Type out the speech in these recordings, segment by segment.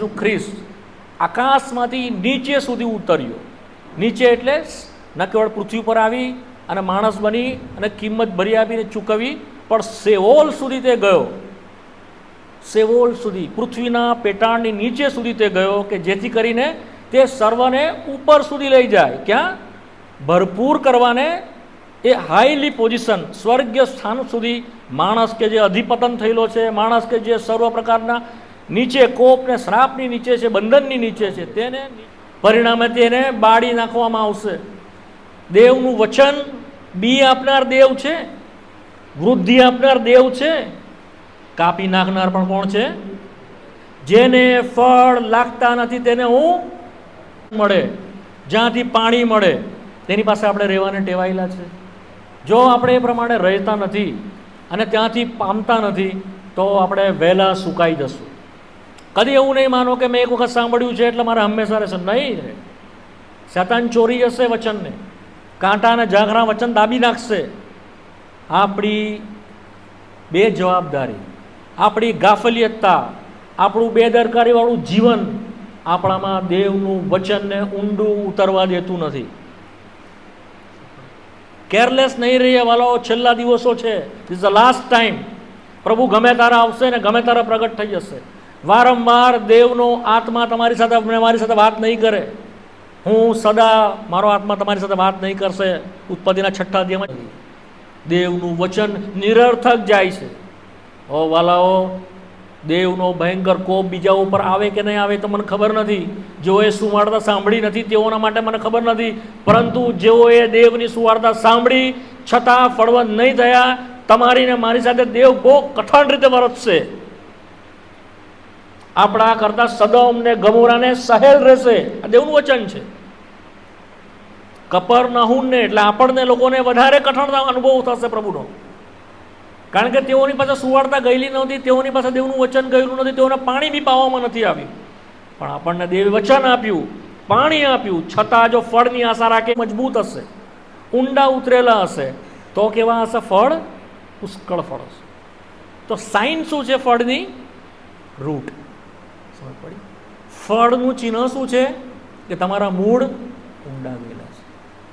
ઈસુ ખ્રિસ્ત આકાશમાંથી નીચે સુધી ઉતર્યો. નીચે એટલે ન કેવળ પૃથ્વી પર આવી અને માણસ બની અને કિંમત ભરી આપીને ચૂકવી, પણ સેઓલ સુધી તે ગયો. સેઓલ સુધી, પૃથ્વીના પેટાળની નીચે સુધી તે ગયો, કે જેથી કરીને તે સર્વને ઉપર સુધી લઈ જાય. ક્યાં? ભરપૂર કરવાને, એ હાઈલી પોઝિશન, સ્વર્ગીય સ્થાન સુધી. માણસ કે જે અધિપતન થયેલો છે, માણસ કે જે સર્વ પ્રકારના નીચે કોપ ને શ્રાપની નીચે છે, બંધનની નીચે છે, તેને પરિણામે તેને બાળી નાખવામાં આવશે. દેવનું વચન બી આપનાર દેવ છે, વૃદ્ધિ આપનાર દેવ છે, કાપી નાખનાર પણ કોણ છે? જેને ફળ લાગતા નથી તેને હું મળે, જ્યાંથી પાણી મળે તેની પાસે આપણે રહેવાને ટેવાયેલા છે. જો આપણે એ પ્રમાણે રહેતા નથી અને ત્યાંથી પામતા નથી તો આપણે વહેલા સુકાઈ જશું. કદી એવું નહીં માનો કે મેં એક વખત સાંભળ્યું છે એટલે મારે હંમેશા રહેશે. નહીં રહે. શેતાન ચોરી જશે વચનને, કાંટા અને ઝાંખરા વચન દાબી નાખશે. આપણી બેજવાબદારી, આપણી ગાફલિયતતા, આપણું બેદરકારીવાળું જીવન આપણામાં દેવનું વચનને ઊંડું ઉતરવા દેતું નથી. કેરલેસ નહીં રહીએ વાલાઓ, છેલ્લા દિવસો છે. This the last time. પ્રભુ ગમે તારા આવશે ને ગમે તારા પ્રગટ થઈ જશે. વારંવાર દેવનો આત્મા તમારી સાથે, મારી સાથે વાત નહીં કરે. હું સદા, મારો આત્મા તમારી સાથે વાત નહીં કરશે. ઉત્પત્તિના 6 અધ્યાયમાં દેવનું વચન નિરર્થક જાય છે. ઓ વાલાઓ, દેવનો ભયંકર કોપ બીજા ઉપર આવે કે નહીં આવે તો મને ખબર નથી. જેઓએ સુવાર્તા સાંભળી નથી તેઓના માટે મને ખબર નથી, પરંતુ જેઓએ દેવની સુવાર્તા સાંભળી છતાં ફળવંત નહીં થયા, તમારી ને મારી સાથે દેવ બહુ કઠણ રીતે વર્તશે. આપણા કરતા સદોમ ને ગમોરાને સહેલ રહેશે. આ દેવનું વચન છે. કપરનહૂમને એટલે આપણને લોકોને વધારે કઠણ અનુભવ થશે પ્રભુનો, કારણ કે તેઓની પાસે સુવાર્તા ગયેલી નહોતી, તેઓની પાસે દેવનું વચન ગયેલું નથી, તેઓને પાણી બી પાવામાં નથી આવ્યું. પણ આપણને દેવે વચન આપ્યું, પાણી આપ્યું, છતાં જો ફળની આશા રાખે, મજબૂત હશે, ઊંડા ઉતરેલા હશે, તો કેવા હશે ફળ? પુષ્કળ ફળ હશે. તો સાઇન શું છે ફળની? રૂટ. સમજ પડી? ફળનું ચિહ્ન શું છે? કે તમારા મૂળ ઊંડા ગયેલા છે.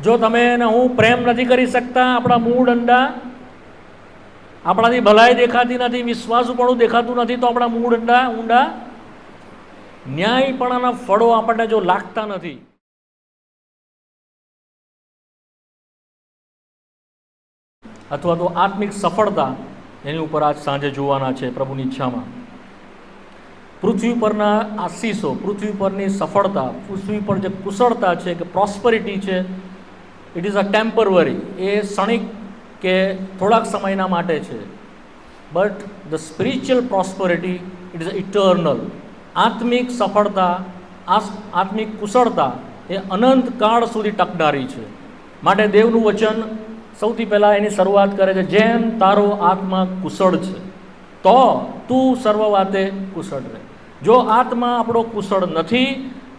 જો તમે અને હું પ્રેમ નથી કરી શકતા, આપણા મૂળ ઊંડા, આપણાથી ભલાઈ દેખાતી નથી, વિશ્વાસુપણું દેખાતું નથી, તો આપણા મૂળ ઊંડા, ન્યાયપણાના ફળો આપણને જો લાગતા નથી, અથવા તો આત્મિક સફળતા, એની ઉપર આજ સાંજે જોવાના છે પ્રભુની ઈચ્છામાં. પૃથ્વી પરના આશીષો, પૃથ્વી પરની સફળતા, પૃથ્વી પર જે કુશળતા છે, કે પ્રોસ્પરિટી છે, ઇટ ઇઝ અ ટેમ્પરરી. એ ક્ષણિક કે થોડાક સમયના માટે છે. But the spiritual prosperity it is eternal. આત્મિક સફળતા, આત્મિક કુશળતા એ અનંત કાળ સુધી ટકનારી છે. માટે દેવનું વચન સૌથી પહેલાં એની શરૂઆત કરે છે, જેમ તારો આત્મા કુશળ છે તો તું સર્વ વાતે કુશળ રહે. જો આત્મા આપણો કુશળ નથી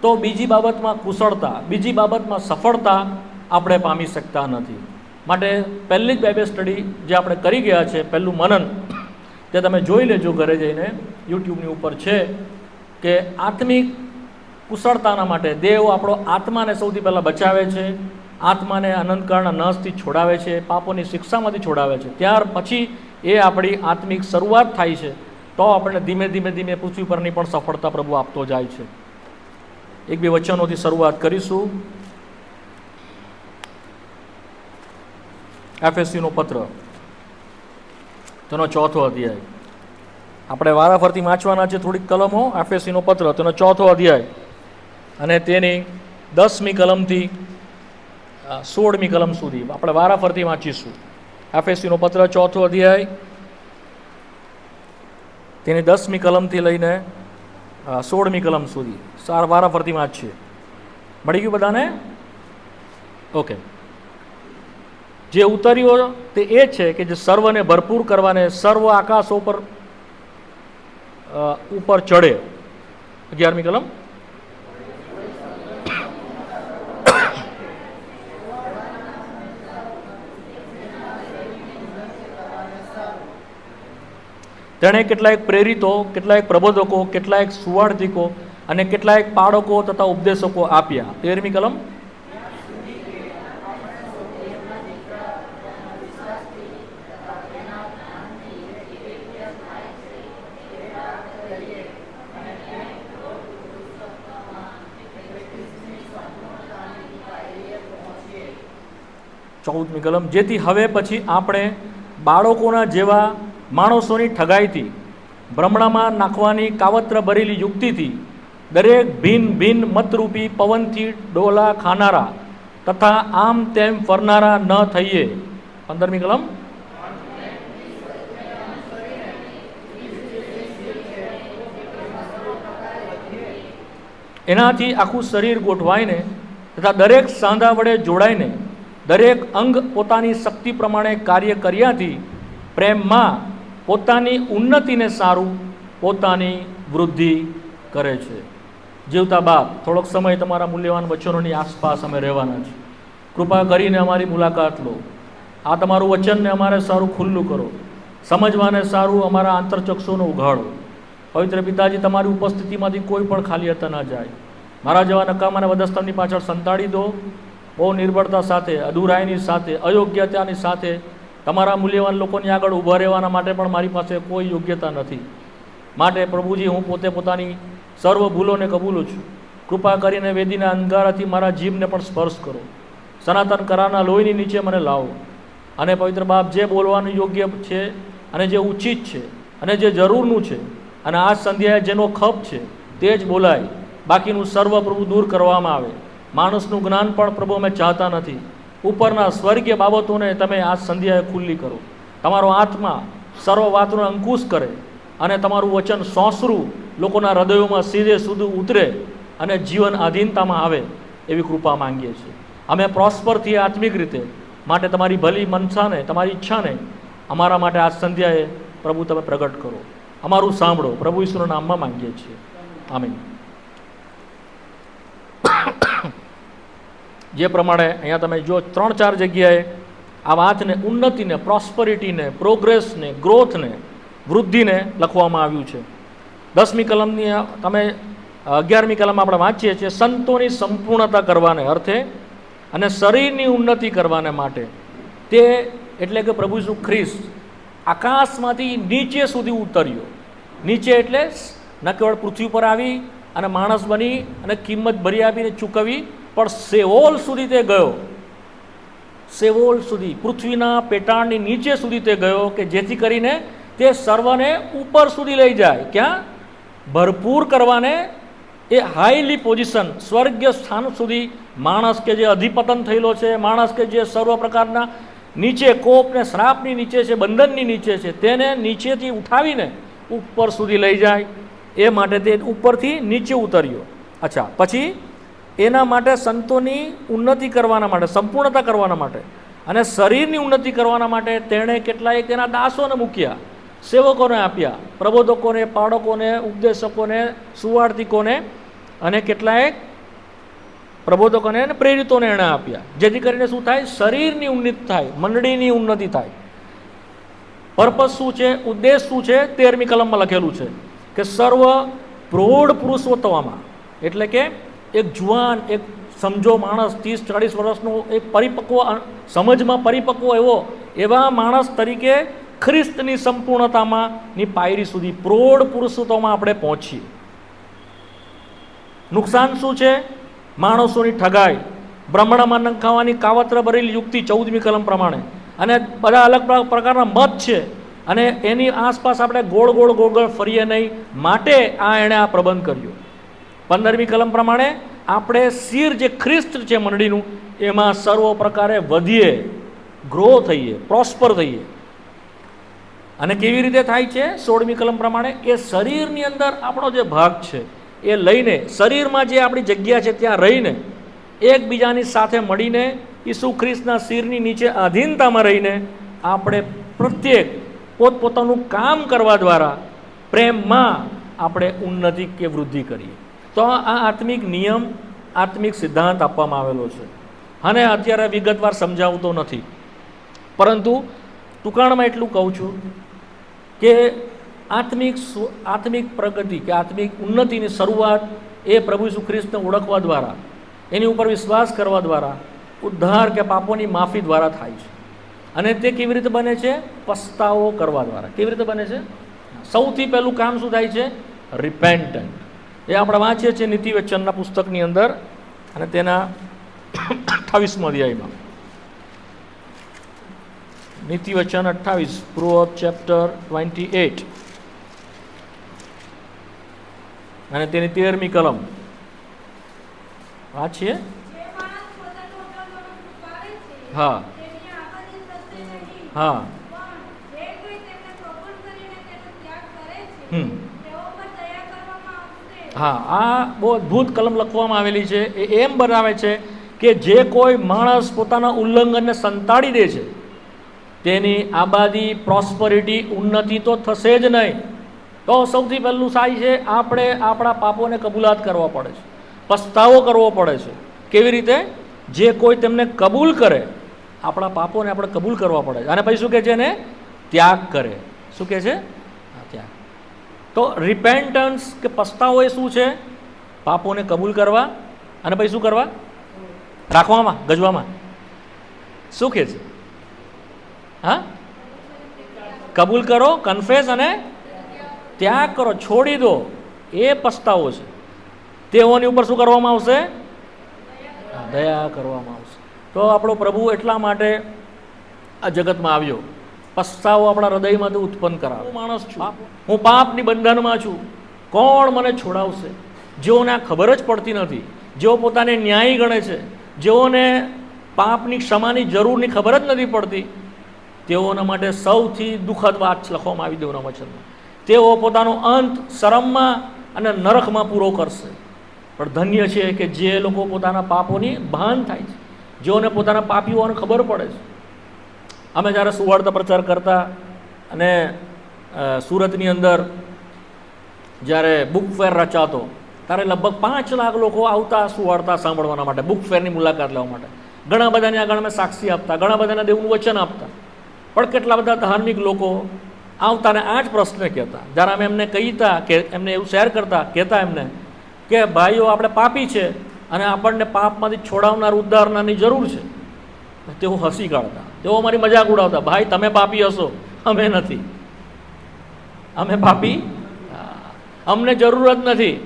તો બીજી બાબતમાં કુશળતા, બીજી બાબતમાં સફળતા આપણે પામી શકતા નથી. માટે પહેલી જ બાઇબલ સ્ટડી જે આપણે કરી ગયા છે, પહેલું મનન, તે તમે જોઈ લેજો ઘરે જઈને, યુટ્યુબની ઉપર છે, કે આત્મિક કુશળતાના માટે દેવ આપણો આત્માને સૌથી પહેલાં બચાવે છે, આત્માને અનંતકાળના નાશથી છોડાવે છે, પાપોની શિક્ષામાંથી છોડાવે છે. ત્યાર પછી એ આપણી આત્મિક શરૂઆત થાય છે, તો આપણને ધીમે ધીમે ધીમે પૃથ્વી પરની પણ સફળતા પ્રભુ આપતો જાય છે. એક બે વચનોથી શરૂઆત કરીશું. એફએસસીનો પત્ર, તેનો 4થો અધ્યાય. આપણે વારાફરતી વાંચવાના છે થોડીક કલમો. એફએસસીનો પત્ર, તેનો 4થો અધ્યાય અને તેની 10મી કલમથી 16મી કલમ સુધી આપણે વારાફરતી વાંચીશું. એફએસસીનો પત્ર 4થો અધ્યાય, તેની 10મી કલમથી લઈને 16મી કલમ સુધી વારાફરતી વાંચીએ. મળી ગયું બધાને? ઓકે. જે ઉતર્યો તે એ છે કે જે સર્વને ભરપૂર કરવાને સર્વ આકાશો ઉપર ચડે. 11મી કલમ. તેણે કેટલાક પ્રેરિતો, કેટલાક પ્રબોધકો, કેટલાક સુવાર્તિકો અને કેટલાક પાળકો તથા ઉપદેશકો આપ્યા. 13મી કલમ. ચૌદમી કલમ. જેથી હવે પછી આપણે બાળકોના જેવા માણસોની ઠગાઈથી, ભ્રમણામાં નાખવાની કાવત્ર ભરેલી યુક્તિથી, દરેક ભિન્ન ભિન્ન મતરૂપી પવનથી ડોલા ખાનારા તથા આમ તેમ ફરનારા ન થઈએ. 15મી કલમ. એનાથી આખું શરીર ગોઠવાઈને તથા દરેક સાંધા વડે જોડાઈને દરેક અંગ પોતાની શક્તિ પ્રમાણે કાર્ય કર્યાથી પ્રેમમાં પોતાની ઉન્નતિને સારું પોતાની વૃદ્ધિ કરે છે. જીવતા બાપ, થોડોક સમય તમારા મૂલ્યવાન વચનોની આસપાસ અમે રહેવાના છે. કૃપા કરીને અમારી મુલાકાત લો. આ તમારું વચનને અમારે સારું ખુલ્લું કરો, સમજવાને સારું અમારા આંતરચક્ષુને ઉઘાડો. પવિત્ર પિતાજી, તમારી ઉપસ્થિતિમાંથી કોઈ પણ ખાલીતા ના જાય. મારા જેવા નકામાને વધસ્તંભની પાછળ સંતાડી દો. બહુ નિર્બળતા સાથે, અધૂરાઈની સાથે, અયોગ્યતાની સાથે તમારા મૂલ્યવાન લોકોની આગળ ઊભા રહેવાના માટે પણ મારી પાસે કોઈ યોગ્યતા નથી. માટે પ્રભુજી, હું પોતે પોતાની સર્વ ભૂલોને કબૂલું છું. કૃપા કરીને વેદીના અંગારાથી મારા જીભને પણ સ્પર્શ કરો. સનાતન કરારના લોહીની નીચે મને લાવો. અને પવિત્ર બાપ, જે બોલવાનું યોગ્ય છે અને જે ઉચિત છે અને જે જરૂરનું છે અને આ સંધ્યાએ જેનો ખપ છે તે જ બોલાય. બાકીનું સર્વ પ્રભુ દૂર કરવામાં આવે. માણસનું જ્ઞાન પણ પ્રભુ અમે ચાહતા નથી. ઉપરના સ્વર્ગીય બાબતોને તમે આ સંધ્યાએ ખુલ્લી કરો. તમારો આત્મા સર્વ વાતનો અંકુશ કરે અને તમારું વચન સોંસરું લોકોના હૃદયોમાં સીધે સુધી ઉતરે અને જીવન આધીનતામાં આવે એવી કૃપા માંગીએ છીએ. અમે પ્રોસ્પર થઈએ આત્મિક રીતે. માટે તમારી ભલી મનસાને, તમારી ઈચ્છાને અમારા માટે આ સંધ્યાએ પ્રભુ તમે પ્રગટ કરો. અમારું સાંભળો. પ્રભુ ઈશ્વરના નામમાં માંગીએ છીએ. આમીન. જે પ્રમાણે અહીંયા તમે જો 3-4 જગ્યાએ આ વાતને, ઉન્નતિને, પ્રોસ્પરિટીને, પ્રોગ્રેસને, ગ્રોથને, વૃદ્ધિને લખવામાં આવ્યું છે. 10મી કલમની તમે 11મી કલમ આપણે વાંચીએ છીએ. સંતોની સંપૂર્ણતા કરવાને અર્થે અને શરીરની ઉન્નતિ કરવાને માટે તે એટલે કે પ્રભુ ઈસુ ખ્રિસ્ત આકાશમાંથી નીચે સુધી ઉતર્યો. નીચે એટલે ન કેવળ પૃથ્વી પર આવી અને માણસ બની અને કિંમત ભરી આપીને ચૂકવી, પણ સેઓલ સુધી તે ગયો. સેઓલ સુધી, પૃથ્વીના પેટાળની નીચે સુધી તે ગયો કે જેથી કરીને તે સર્વને ઉપર સુધી લઈ જાય. ક્યાં? ભરપૂર કરવાને, એ હાઈલી પોઝિશન, સ્વર્ગીય સ્થાન સુધી માણસ કે જે અધિપતન થયેલો છે, માણસ કે જે સર્વ પ્રકારના નીચે કોપ ને શ્રાપની નીચે છે, બંધનની નીચે છે, તેને નીચેથી ઉઠાવીને ઉપર સુધી લઈ જાય. એ માટે તે ઉપરથી નીચે ઉતર્યો. અચ્છા, પછી એના માટે સંતોની ઉન્નતિ કરવાના માટે, સંપૂર્ણતા કરવાના માટે અને શરીરની ઉન્નતિ કરવાના માટે તેણે કેટલાય તેના દાસોને મૂક્યા, સેવકોને આપ્યા, પ્રબોધકોને, પાળકોને, ઉપદેશકોને, સુવાર્તિકોને અને કેટલાય પ્રબોધકોને અને પ્રેરિતોને એણે આપ્યા. જેથી કરીને શું થાય? શરીરની ઉન્નતિ થાય, મંડળીની ઉન્નતિ થાય. પર્પસ શું છે? ઉદ્દેશ શું છે? 13મી કલમમાં લખેલું છે કે સર્વ પ્રૌઢ પુરુષોત્તમમાં, એટલે કે એક જુવાન, એક સમજો માણસ, 30-40 વર્ષનો, એક પરિપક્વ, સમજમાં પરિપક્વ એવા માણસ તરીકે ખ્રિસ્તની સંપૂર્ણતામાંની પાયરી સુધી, પ્રૌઢ પુરુષોત્તમમાં આપણે પહોંચીએ. નુકસાન શું છે? માણસોની ઠગાઈ, બ્રહ્મણામાં નંખાવાની કાવત્ર ભરેલી યુક્તિ 14મી કલમ પ્રમાણે, અને બધા અલગ પ્રકારના મત છે અને એની આસપાસ આપણે ગોળ ગોળ ફરીએ નહીં. માટે એણે આ પ્રબંધ કર્યો. 15મી કલમ પ્રમાણે આપણે શિર જે ખ્રિસ્ત છે મંડળીનું, એમાં સર્વ પ્રકારે વધીએ, ગ્રો થઈએ, પ્રોસ્પર થઈએ. અને કેવી રીતે થાય છે? 16મી કલમ પ્રમાણે એ શરીરની અંદર આપણો જે ભાગ છે એ લઈને, શરીરમાં જે આપણી જગ્યા છે ત્યાં રહીને, એકબીજાની સાથે મળીને, ઈસુ ખ્રિસ્તના શિરની નીચે આધીનતામાં રહીને આપણે પ્રત્યેક પોતપોતાનું કામ કરવા દ્વારા પ્રેમમાં આપણે ઉન્નતિ કે વૃદ્ધિ કરીએ. તો આ આત્મિક નિયમ, આત્મિક સિદ્ધાંત આપવામાં આવેલો છે. અને અત્યારે વિગતવાર સમજાવતો નથી, પરંતુ ટૂંકાણમાં એટલું કહું છું કે આત્મિક પ્રગતિ કે આત્મિક ઉન્નતિની શરૂઆત એ પ્રભુ ઈસુ ખ્રિસ્તને ઓળખવા દ્વારા, એની ઉપર વિશ્વાસ કરવા દ્વારા, ઉદ્ધાર કે પાપોની માફી દ્વારા થાય છે. અને તે કેવી રીતે બને છે? પસ્તાવો કરવા દ્વારા. કેવી રીતે બને છે? સૌથી પહેલું કામ શું થાય છે? રિપેન્ટન્ટ. એ આપણે વાંચીએ છીએ નીતિ વચનના પુસ્તકની અંદર, અને તેના 28મા અધ્યાયમાં. નીતિ વચન 28, પ્રોવર્બ ચેપ્ટર 28 અને તેની 13મી કલમ વાંચીએ. હા હા હા, આ બહુ અદ્ભુત કલમ લખવામાં આવેલી છે. એ એમ બનાવે છે કે જે કોઈ માણસ પોતાના ઉલ્લંઘનને સંતાડી દે છે તેની આબાદી, પ્રોસ્પરિટી, ઉન્નતિ તો થશે જ નહીં. તો સૌથી પહેલું થાય છે આપણે આપણા પાપોને કબૂલાત કરવા પડે છે, પસ્તાવો કરવો પડે છે. કેવી રીતે? જે કોઈ તેમને કબૂલ કરે, આપણા પાપોને આપણે કબૂલ કરવા પડે છે. અને પછી શું કહે છે? એને ત્યાગ કરે. શું કહે છે? ત્યાગ. તો રિપેન્ટન્સ કે પસ્તાવો એ શું છે? પાપોને કબૂલ કરવા અને પછી શું કરવા? રાખવામાં, ગજવામાં. શું કહે છે? હા, કબૂલ કરો, કન્ફેસ અને ત્યાગ કરો, છોડી દો. એ પસ્તાવો છે. તેઓની ઉપર શું કરવામાં આવશે? દયા કરવામાં આવશે. તો આપણો પ્રભુ એટલા માટે આ જગતમાં આવ્યો, પસ્તાવો આપણા હૃદયમાંથી ઉત્પન્ન કરાવે. હું માણસ છું, હું પાપની બંધનમાં છું, કોણ મને છોડાવશે? જેઓને આ ખબર જ પડતી નથી, જેઓ પોતાને ન્યાયી ગણે છે, જેઓને પાપની ક્ષમાની જરૂરની ખબર જ નથી પડતી, તેઓના માટે સૌથી દુઃખદ વાત લખવામાં આવી દેવના વચનમાં. તેઓ પોતાનો અંત શરમમાં અને નરકમાં પૂરો કરશે. પણ ધન્ય છે કે જે લોકો પોતાના પાપોની ભાન થાય છે, જેઓને પોતાના પાપી હોવાનું ખબર પડે છે. અમે જ્યારે સુવાર્તા પ્રચાર કરતા અને સુરતની અંદર જ્યારે બુક ફેર રચાતો, ત્યારે લગભગ 5 લાખ લોકો આવતા સુવાર્તા સાંભળવાના માટે, બુક ફેરની મુલાકાત લેવા માટે. ઘણા બધાને આગળ અમે સાક્ષી આપતા, ઘણા બધાને દેવનું વચન આપતા. પણ કેટલા બધા ધાર્મિક લોકો આવતા ને આ જ પ્રશ્ન કહેતા. જ્યારે અમે એમને કહીતા કે એમને એવું શેર કરતા, કહેતા એમને કે ભાઈઓ, આપણે પાપી છે અને આપણને પાપમાંથી છોડાવનાર, ઉદ્ધારનારની જરૂર છે. તેઓ હસી કાઢતા, તેઓ અમારી મજાક ઉડાવતા. ભાઈ, તમે પાપી હશો, અમે નથી. અમે પાપી, અમને જરૂર જ નથી.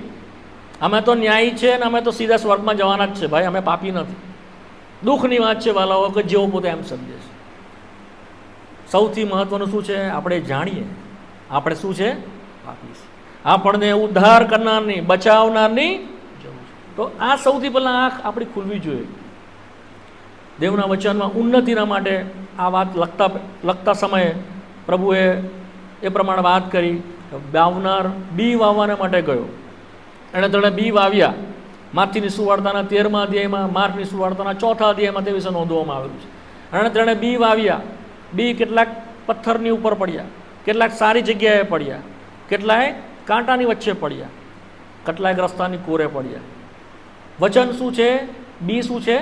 અમે તો ન્યાયી છે ને અમે તો સીધા સ્વર્ગમાં જવાના જ છે. ભાઈ, અમે પાપી નથી. દુઃખની વાત છે વાલાઓ કે જેઓ પોતે એમ સમજે છે. સૌથી મહત્વનું શું છે? આપણે જાણીએ આપણે શું છે? પાપી છે. આપણને ઉદ્ધાર કરનારની, બચાવનારની જરૂર છે. તો આ સૌથી પહેલાં આંખ આપણી ખુલવી જોઈએ. દેવના વચનમાં ઉન્નતિના માટે આ વાત લખતા સમયે પ્રભુએ એ પ્રમાણે વાત કરી. વાવનાર બી વાવવાના માટે ગયો, એણે તેણે બી વાવ્યા. માથીની સુવાર્તાના 13મા અધ્યાયમાં, માર્કની સુવાર્તાના 4થા અધ્યાયમાં તે વિશે નોંધવામાં આવેલું છે. એણે તેણે બી વાવ્યા. બી કેટલાક પથ્થરની ઉપર પડ્યા, કેટલાક સારી જગ્યાએ પડ્યા, કેટલાય કાંટાની વચ્ચે પડ્યા, કેટલાક રસ્તાની કોરે પડ્યા. વચન શું છે? બી શું છે?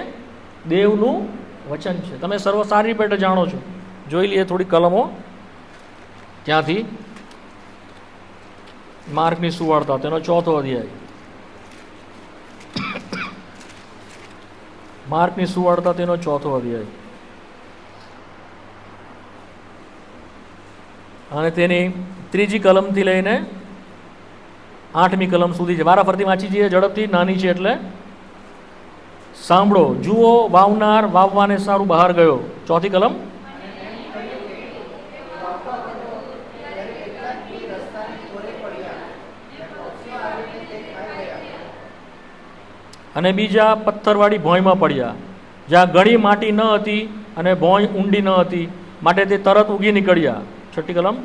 દેવનું વચન છે. તમે સર્વ સારી રીતે જાણો છો. જોઈ લઈએ થોડી કલમો ત્યાંથી. માર્કની સુવાર્તા તેનો 4થો અધ્યાય. માર્કની સુવાર્તા તેનો 4થો અધ્યાય અને તેની 3જી કલમથી લઈને 8મી કલમ સુધી છે. વારાફરતી વાંચી જઈએ ઝડપથી, નાની છે એટલે. સાંભળો, જુઓ, વાવનાર વાવવાને સારું બહાર ગયો. 4થી કલમ. અને બીજા પથ્થરવાળી ભોંયમાં પડ્યા, જ્યાં ઘણી માટી ન હતી અને ભોંય ઊંડી ન હતી, માટે તે તરત ઉગી નીકળ્યા. 6ઠ્ઠી કલમ.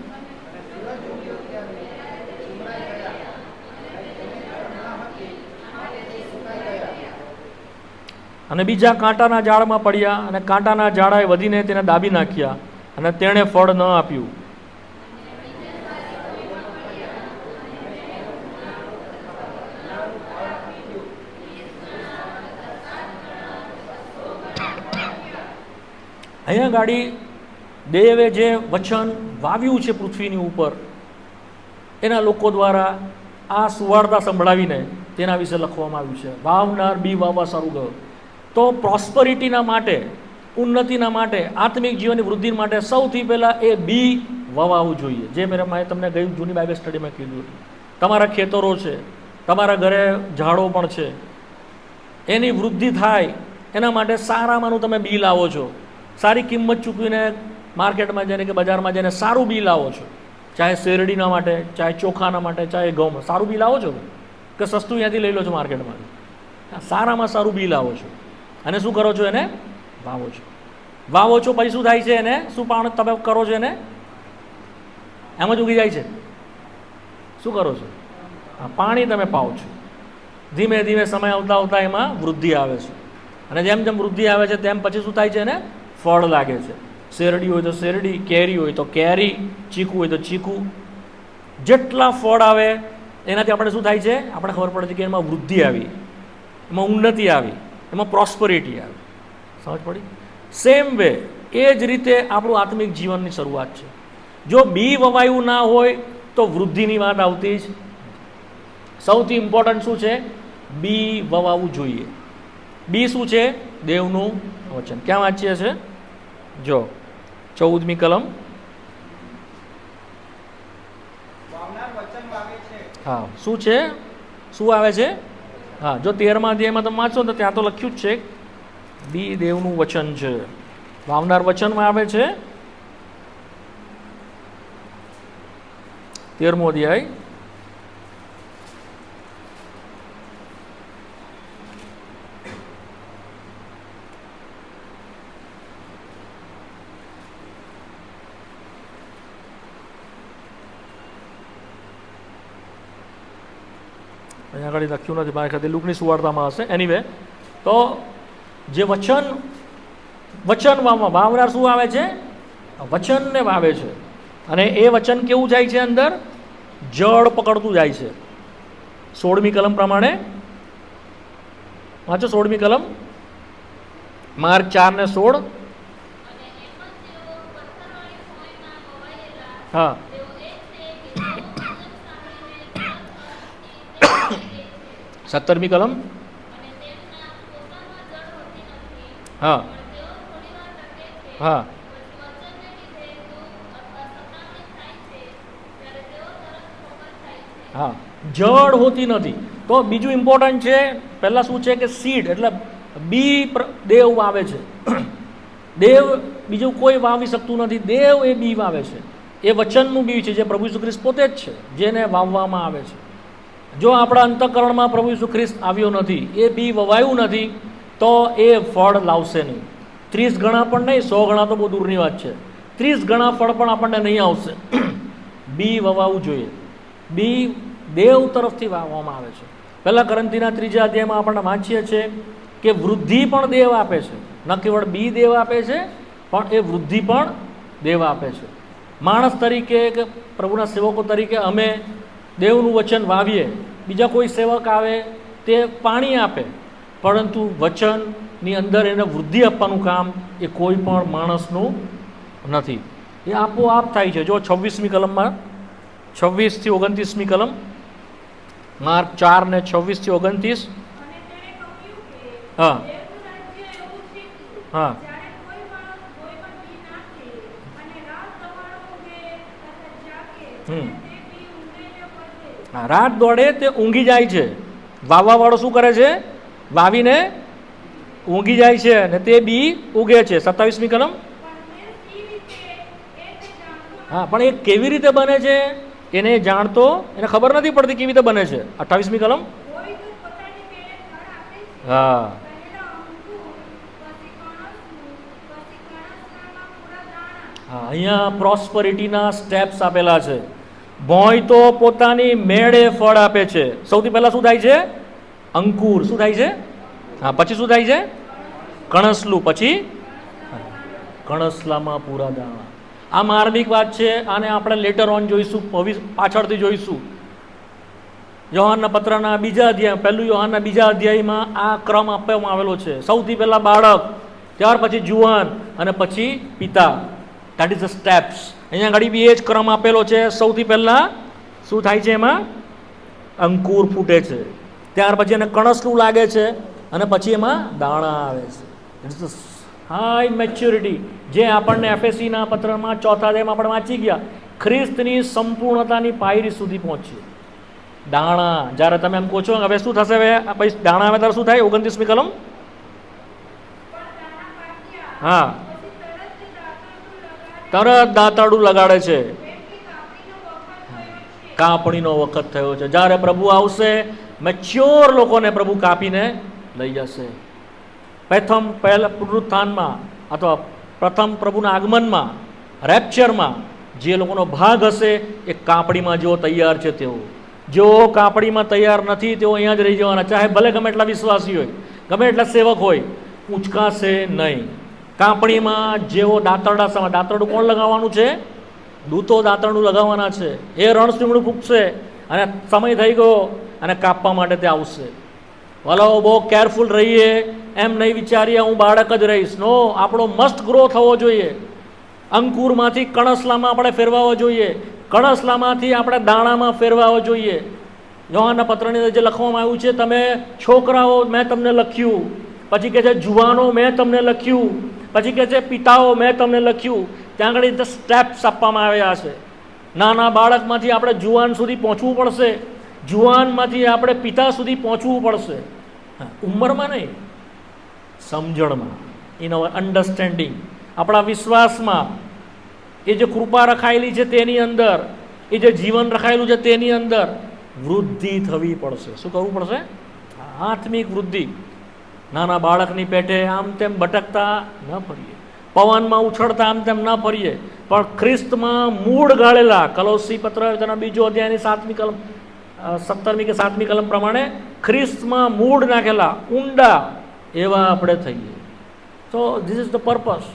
અને બીજા કાંટાના ઝાડમાં પડ્યા, અને કાંટાના ઝાડાએ વધીને તેને દાબી નાખ્યા, અને તેણે ફળ ન આપ્યું. અહીંયા ગાડી દેવે જે વચન વાવ્યું છે પૃથ્વીની ઉપર, એના લોકો દ્વારા આ સુવાર્તા સંભળાવીને તેના વિશે લખવામાં આવ્યું છે. વાવનાર બી વાવવા સારું ગયો. તો પ્રોસ્પરિટીના માટે, ઉન્નતિના માટે, આત્મિક જીવનની વૃદ્ધિ માટે સૌથી પહેલાં એ બી વવાવું જોઈએ. જે મેં તમને ગઈ જૂની બાઇબલ સ્ટડીમાં કીધું. તમારા ખેતરો છે, તમારા ઘરે ઝાડો પણ છે, એની વૃદ્ધિ થાય એના માટે સારામાંનું તમે બી લાવો છો. સારી કિંમત ચૂકવીને માર્કેટમાં જઈને કે બજારમાં જઈને સારું બી લાવો છો. ચાહે શેરડીના માટે, ચાહે ચોખાના માટે, ચાહે ઘઉંમાં સારું બી લાવો છો કે સસ્તું ત્યાંથી લઈ લો છો માર્કેટમાં. સારામાં સારું બી લાવો છો અને શું કરો છો? એને વાવો છો. વાવો છો પછી શું થાય છે? એને શું પાણી તમે કરો છો? એને એમ જ ઉગી જાય છે. શું કરો છો? પાણી તમે પાઓ છો. ધીમે ધીમે સમય આવતા આવતા એમાં વૃદ્ધિ આવે છે અને જેમ જેમ વૃદ્ધિ આવે છે તેમ પછી શું થાય છે? એને ફળ લાગે છે. શેરડી હોય તો શેરડી, કેરી હોય તો કેરી, ચીકુ હોય તો ચીકુ. જેટલા ફળ આવે એનાથી આપણે શું થાય છે? આપણે ખબર પડે છે કે એમાં વૃદ્ધિ આવી, એમાં ઉન્નતિ આવી, એમાં પ્રોસ્પરિટી આવી. સમજ પડી? સેમ વે એ જ રીતે આપણું આત્મિક જીવનની શરૂઆત છે. જો બી વવાયું ના હોય તો વૃદ્ધિની વાત આવતી જ. સૌથી ઇમ્પોર્ટન્ટ શું છે? બી વવાવું જોઈએ. બી શું છે? દેવનું વચન. ક્યાં વાંચીએ છે? જો 14મી કલમ. હા, શું છે? શું આવે છે? હા, જો 13મા અધ્યાયમાં તમે વાંચો તો ત્યાં તો લખ્યું જ છે બી દેવનું વચન છે. વાવનાર વચનમાં આવે છે 13મો અધ્યાય. અહીંયા આગળ લખ્યું નથી મારી ખાતે, લુકની સુવાર્તામાં હશે. એનીવે, તો જે વચન વાવનાર શું આવે છે? વચનને વાવે છે અને એ વચન કેવું જાય છે? અંદર જળ પકડતું જાય છે. 16મી કલમ પ્રમાણે વાંચો. 16મી કલમ, માર્ક 4:16. હા, 17મી કલમ. હા હા હા, જળ હોતી નથી. તો બીજું ઇમ્પોર્ટન્ટ છે, પહેલાં શું છે કે સીડ એટલે બી દેવ વાવે છે. દેવ બીજું કોઈ વાવી શકતું નથી. દેવ એ બી વાવે છે. એ વચનનું બી છે જે પ્રભુ ઈસુ ખ્રિસ્ત પોતે જ છે જેને વાવવામાં આવે છે. જો આપણા અંતઃકરણમાં પ્રભુ ઈસુ ખ્રિસ્ત આવ્યો નથી, એ બી વવાયું નથી, તો એ ફળ લાવશે નહીં. 30 ગણા પણ નહીં, 100 ગણા તો બહુ દૂરની વાત છે. 30 ગણા ફળ પણ આપણને નહીં આવશે. બી વવાવું જોઈએ. બી દેવ તરફથી વાવવામાં આવે છે. પહેલા કરંથીના 3 અધ્યાયમાં આપણને વાંચીએ છીએ કે વૃદ્ધિ પણ દેવ આપે છે. ન કેવળ બી દેવ આપે છે, પણ એ વૃદ્ધિ પણ દેવ આપે છે. માણસ તરીકે કે પ્રભુના સેવકો તરીકે અમે દેવનું વચન વાવીએ, બીજા કોઈ સેવક આવે તે પાણી આપે, પરંતુ વચનની અંદર એને વૃદ્ધિ આપવાનું કામ એ કોઈ પણ માણસનું નથી. એ આપોઆપ થાય છે. જો 26મી કલમમાં 26 થી 29મી કલમ, માર્ક 4:26-29. હા હા હા, રાત દોડે તે ઊંઘી જાય છે. વાવવાવાળો શું કરે છે? વાવીને ઊંઘી જાય છે અને તે બી ઉગે છે. 27મી કલમ. હા, પણ એ કેવી રીતે બને છે એને જાણતો, એને ખબર નથી પડતી કેવી રીતે બને છે. 28મી કલમ. હા હા, અહીંયા પ્રોસ્પરિટીના સ્ટેપ્સ આપેલા છે. ભોંય તો પોતાની મેળે ફળ આપે છે. સૌથી પહેલા શું થાય છે? અંકુર. શું થાય છે? હા, પછી શું થાય છે? કણસલું. પછી કણસલામાં પૂરા દાણા. આ માર્મિક વાત છે. આને આપણે લેટર ઓન જોઈશું, પાછળથી જોઈશું. યોહાનના પત્રના 2 અધ્યાય, પહેલું યોહાનના 2 અધ્યાયમાં આ ક્રમ આપવામાં આવેલો છે. સૌથી પહેલા બાળક, ત્યાર પછી જુવાન અને પછી પિતા. That is the steps. અહીંયા આગળ બી એ જ ક્રમ આપેલો છે. સૌથી પહેલાં શું થાય છે? એમાં અંકુર ફૂટે છે. ત્યાર પછી એને કણસલું લાગે છે અને પછી એમાં દાણા આવે છે. ઇટ્સ હાઈ મેચ્યોરિટી, જે આપણને એફએસસીના પત્રમાં 4 અધ્યાયમાં આપણે વાંચી ગયા, ખ્રિસ્તની સંપૂર્ણતાની પાયરી સુધી પહોંચીએ. દાણા, જ્યારે તમે એમ કહો છો હવે શું થશે, હવે ભાઈ દાણા આવે ત્યારે શું થાય? 29મી કલમ. હા, તરત દાંતરડું લગાડે છે. કાપણીનો વખત થયો છે. જ્યારે પ્રભુ આવશે, મેચ્યોર લોકોને પ્રભુ કાપીને લઈ જશે. પહેલા પુનરુત્થાનમાં અથવા પ્રથમ પ્રભુના આગમનમાં, રેપ્ચરમાં જે લોકોનો ભાગ હશે એ કાપડીમાં જેઓ તૈયાર છે તેઓ. જેઓ કાપડીમાં તૈયાર નથી તેઓ અહીંયા જ રહી જવાના, ચાહે ભલે ગમે એટલા વિશ્વાસી હોય, ગમે એટલા સેવક હોય, ઊંચકાશે નહીં. કાપડીમાં જેઓ દાંતરડા, દાંતરડું કોણ લગાવવાનું છે? દૂતો દાંતરડું લગાવવાના છે. એ રણસીમડું ફૂંકશે અને સમય થઈ ગયો અને કાપવા માટે તે આવશે. ભલો બહુ કેરફુલ રહીએ, એમ નહીં વિચારીએ હું બાળક જ રહીશ. નો, આપણો મસ્ત ગ્રો થવો જોઈએ. અંકુરમાંથી કણસલામાં આપણે ફેરવાવો જોઈએ, કણસલામાંથી આપણે દાણામાં ફેરવાવો જોઈએ. યોહાનના પત્રની અંદર જે લખવામાં આવ્યું છે, તમે છોકરાઓ મેં તમને લખ્યું, પછી કહે છે જુવાનો મેં તમને લખ્યું, પછી કહે છે પિતાઓ મેં તમને લખ્યું. ત્યાં આગળ સ્ટેપ્સ આપવામાં આવ્યા છે. નાના બાળકમાંથી આપણે જુવાન સુધી પહોંચવું પડશે, જુવાનમાંથી આપણે પિતા સુધી પહોંચવું પડશે. ઉંમરમાં નહીં, સમજણમાં, ઇન અવર અન્ડરસ્ટેન્ડિંગ, આપણા વિશ્વાસમાં, એ જે કૃપા રખાયેલી છે તેની અંદર, એ જે જીવન રખાયેલું છે તેની અંદર વૃદ્ધિ થવી પડશે. શું કરવું પડશે? આત્મિક વૃદ્ધિ. નાના બાળકની પેટે આમ તેમ ભટકતા ન ફરીએ, પવનમાં ઉછળતા આમ તેમ ન ફરીએ, પણ ખ્રિસ્તમાં મૂળ ગાળેલા, કલોસી પત્ર તેના 2 અધ્યાયની 7મી કલમ 17મી કે 7મી કલમ પ્રમાણે ખ્રિસ્તમાં મૂળ નાખેલા ઊંડા એવા આપણે થઈએ. તો ધીસ ઇઝ ધ પર્પસ.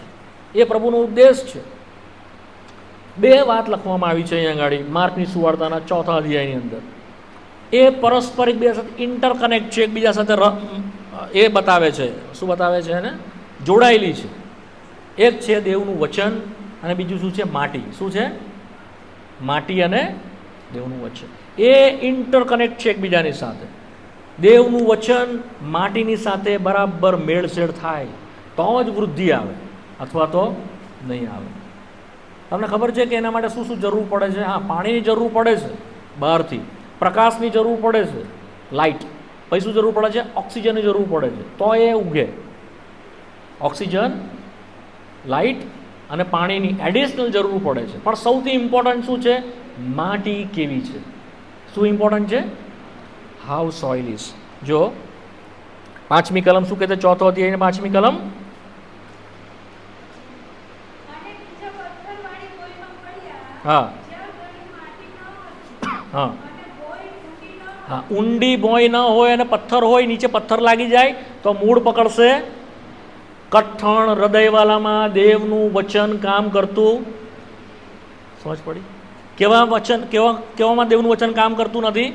એ પ્રભુનો ઉદ્દેશ છે. 2 વાત લખવામાં આવી છે અહીંયા આગળ માર્કની સુવાર્તાના 4 અધ્યાયની અંદર. એ પરસ્પર એકબીજા સાથે ઇન્ટરકનેક્ટ છે, એકબીજા સાથે એ બતાવે છે. શું બતાવે છે? એને જોડાયેલી છે. એક છે દેવનું વચન અને બીજું શું છે? માટી. શું છે? માટી અને દેવનું વચન. એ ઇન્ટરકનેક્ટ છે એકબીજાની સાથે. દેવનું વચન માટીની સાથે બરાબર મેળસેળ થાય તો જ વૃદ્ધિ આવે, અથવા તો નહીં આવે. તમને ખબર છે કે એના માટે શું શું જરૂર પડે છે? હા, પાણીની જરૂર પડે છે, બહારથી પ્રકાશની જરૂર પડે છે, લાઇટ. પછી શું જરૂર પડે છે? ઓક્સિજનની જરૂર પડે છે, તો એ ઉગે. ઓક્સિજન, લાઇટ અને પાણીની એડિશનલ જરૂર પડે છે. પણ સૌથી ઇમ્પોર્ટન્ટ શું છે? માટી કેવી છે. શું ઇમ્પોર્ટન્ટ છે? How soil is. જો 5મી કલમ શું કહે છે? 4 અધ્યાય 5મી કલમ. હા હા હા, ઊંડી ભોંય ન હોય અને પથ્થર હોય, નીચે પથ્થર લાગી જાય તો મૂળ પકડશે. કઠણ હૃદયવાલામાં દેવનું વચન કામ કરતું. સમજ પડી? કેવા વચન, કેવામાં દેવનું વચન કામ કરતું નથી?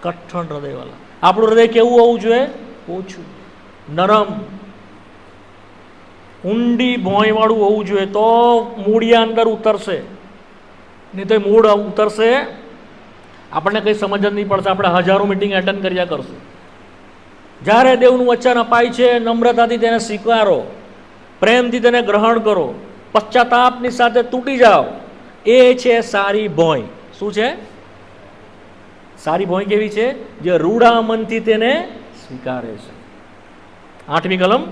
કઠણ હૃદયવાલા. આપણું હૃદય કેવું હોવું જોઈએ? ઓછું, નરમ, ઊંડી ભોંયવાળું હોવું જોઈએ, તો મૂળિયા અંદર ઉતરશે. નહીં તો મૂળ ઉતરશે, આપણને કંઈ સમજ જ નહીં પડશે. આપણે હજારો મિટિંગ એટેન્ડ કર્યા કરશું. જ્યારે દેવનું વચન અપાય છે, નમ્રતાથી તેને સ્વીકારો, પ્રેમથી તેને ગ્રહણ કરો, પશ્ચાતાપની સાથે તૂટી જાઓ. એ છે સારી ભોંય. શું છે? સારી ભોંય કેવી છે? જે રૂડા મનથી તેને સ્વીકારે છે. 8મી કલમ.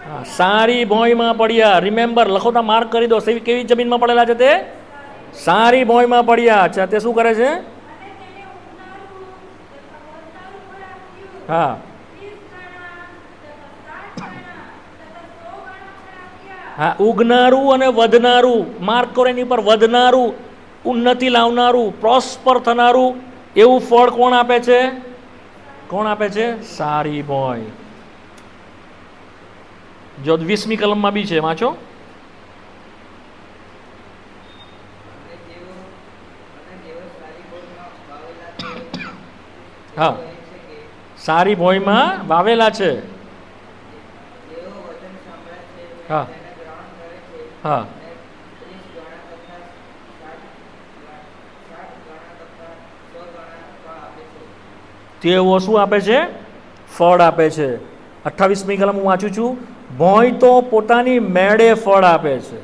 હા, સારી ભોંયમાં પડ્યા. રિમેમ્બર, લખોતા માર્ક કરી દો. કેવી જમીનમાં પડેલા છે તે? સારી ભોંયમાં પડ્યા છે. તે શું કરે છે? હા હા, ઉગનારું અને વધનારું. માર્ક કરો એની પર. વધનારું, ઉન્નતિ લાવનારું, પ્રોસ્પર થનારું, એવું ફળ કોણ આપે છે? કોણ આપે છે? સારી ભોંય. જો 20મી કલમમાં બી છે, વાંચો. હા, સારી ભોંયમાં વાવેલા છે. હા હા તેઓ શું આપે છે? ફળ આપે છે. 28મી કલમ હું વાંચું છું. ભોંય તો પોતાની મેળે ફળ આપે છે.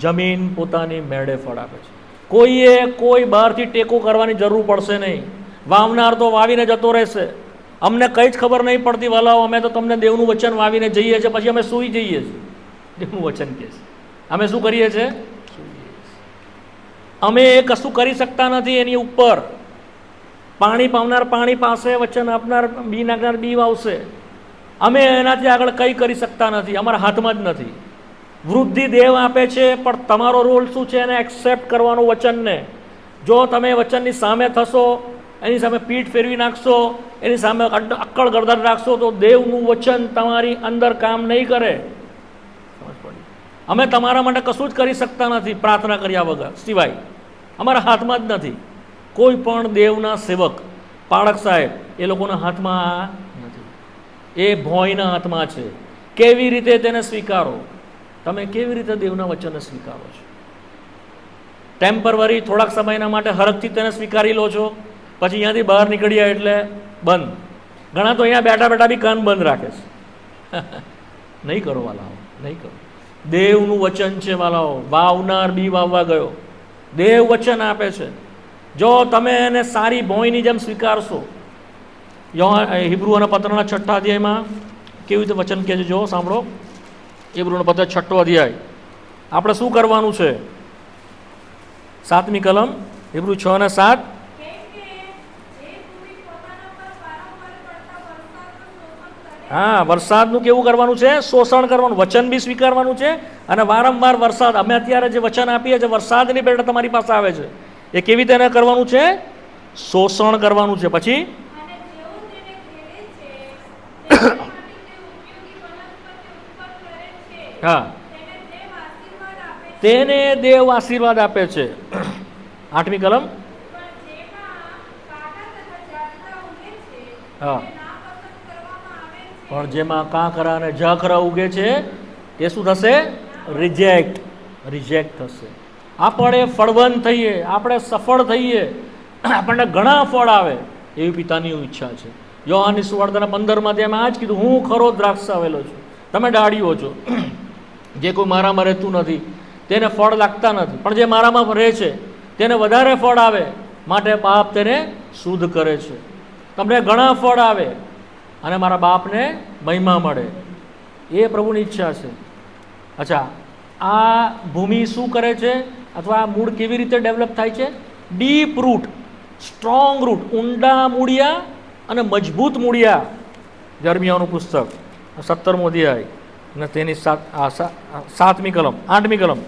જમીન પોતાની મેળે ફળ આપે છે. કોઈએ કોઈ બહારથી ટેકો કરવાની જરૂર પડશે નહીં. વાવનાર તો વાવીને જતો રહેશે. અમને કંઈ જ ખબર નહીં પડતી વાલાઓ, અમે તો તમને દેવનું વચન વાવીને જઈએ છીએ, પછી અમે સૂઈ જઈએ છીએ. દેવનું વચન કહે છે અમે શું કરીએ છીએ? અમે એ કશું કરી શકતા નથી. એની ઉપર પાણી પાવનાર પાણી પાસે, વચન આપનાર બી નાખનાર બી વાવશે. અમે એનાથી આગળ કંઈ કરી શકતા નથી. અમારા હાથમાં જ નથી. વૃદ્ધિ દેવ આપે છે, પણ તમારો રોલ શું છે? એને એક્સેપ્ટ કરવાનું વચનને. જો તમે વચનની સામે થશો, એની સામે પીઠ ફેરવી નાખશો, એની સામે અક્કડ ગરદન રાખશો, તો દેવનું વચન તમારી અંદર કામ નહીં કરે. સમજ પડી? અમે તમારા માટે કશું જ કરી શકતા નથી પ્રાર્થના કર્યા વગર, સિવાય અમારા હાથમાં જ નથી. કોઈ પણ દેવના સેવક, પાળક સાહેબ, એ લોકોના હાથમાં નથી. એ ભોંયના હાથમાં છે. કેવી રીતે તેને સ્વીકારો? તમે કેવી રીતે દેવના વચનને સ્વીકારો છો? ટેમ્પરરી થોડાક સમયના માટે હરખથી તેને સ્વીકારી લો છો, પછી અહીંયાથી બહાર નીકળ્યા એટલે બંધ. ઘણા તો અહીંયા બેઠા બેઠા બી કાન બંધ રાખે છે. નહીં કરો વાલાઓ, નહીં કરો. દેવનું વચન છે વાલાઓ. વાવનાર બી વાવવા ગયો. દેવ વચન આપે છે. જો તમે એને સારી ભોંયની જેમ સ્વીકારશો. હિબ્રુઓના પત્રના 6 અધ્યાયમાં કેવી રીતે વચન કહે છે, જો સાંભળો. હિબ્રુઓના પત્ર 6 અધ્યાય. આપણે શું કરવાનું છે? 7મી કલમ, હિબ્રુ 6 અને 7. હા, વરસાદનું કેવું કરવાનું છે? શોષણ કરવાનું. વચન બી સ્વીકારવાનું છે અને વારંવાર વરસાદ. અમે અત્યારે જે વચન આપીએ છીએ, વરસાદની પેટે તમારી પાસે આવે છે. એ કેવી રીતે એને કરવાનું છે? શોષણ કરવાનું છે. પછી હા, તેને દેવ આશીર્વાદ આપે છે. 8મી કલમ. હા, પણ જેમાં કાંકરા અને ઝાખરા ઉગે છે એ શું થશે? રિજેક્ટ થશે. આપણે ફળવંત થઈએ, આપણે સફળ થઈએ, આપણને ઘણા ફળ આવે, એવી પિતાની ઈચ્છા છે. યોહાનની સુવાર્તાના 15માં તેમાં આ જ કીધું, હું ખરો દ્રાક્ષ આવેલો છું, તમે ડાળીઓ છો. જે કોઈ મારામાં રહેતું નથી તેને ફળ લાગતા નથી, પણ જે મારામાં રહે છે તેને વધારે ફળ આવે, માટે બાપ તેને શુદ્ધ કરે છે. તમને ઘણા ફળ આવે અને મારા બાપને મહિમા મળે, એ પ્રભુની ઈચ્છા છે. અચ્છા, આ ભૂમિ શું કરે છે, અથવા આ મૂળ કેવી રીતે ડેવલપ થાય છે? ડીપ રૂટ, સ્ટ્રોંગ રૂટ, ઊંડા મૂળિયા અને મજબૂત મૂળિયા. યર્મિયાનું પુસ્તક 17મો અધ્યાય અને તેની 7મી કલમ, 8મી કલમ.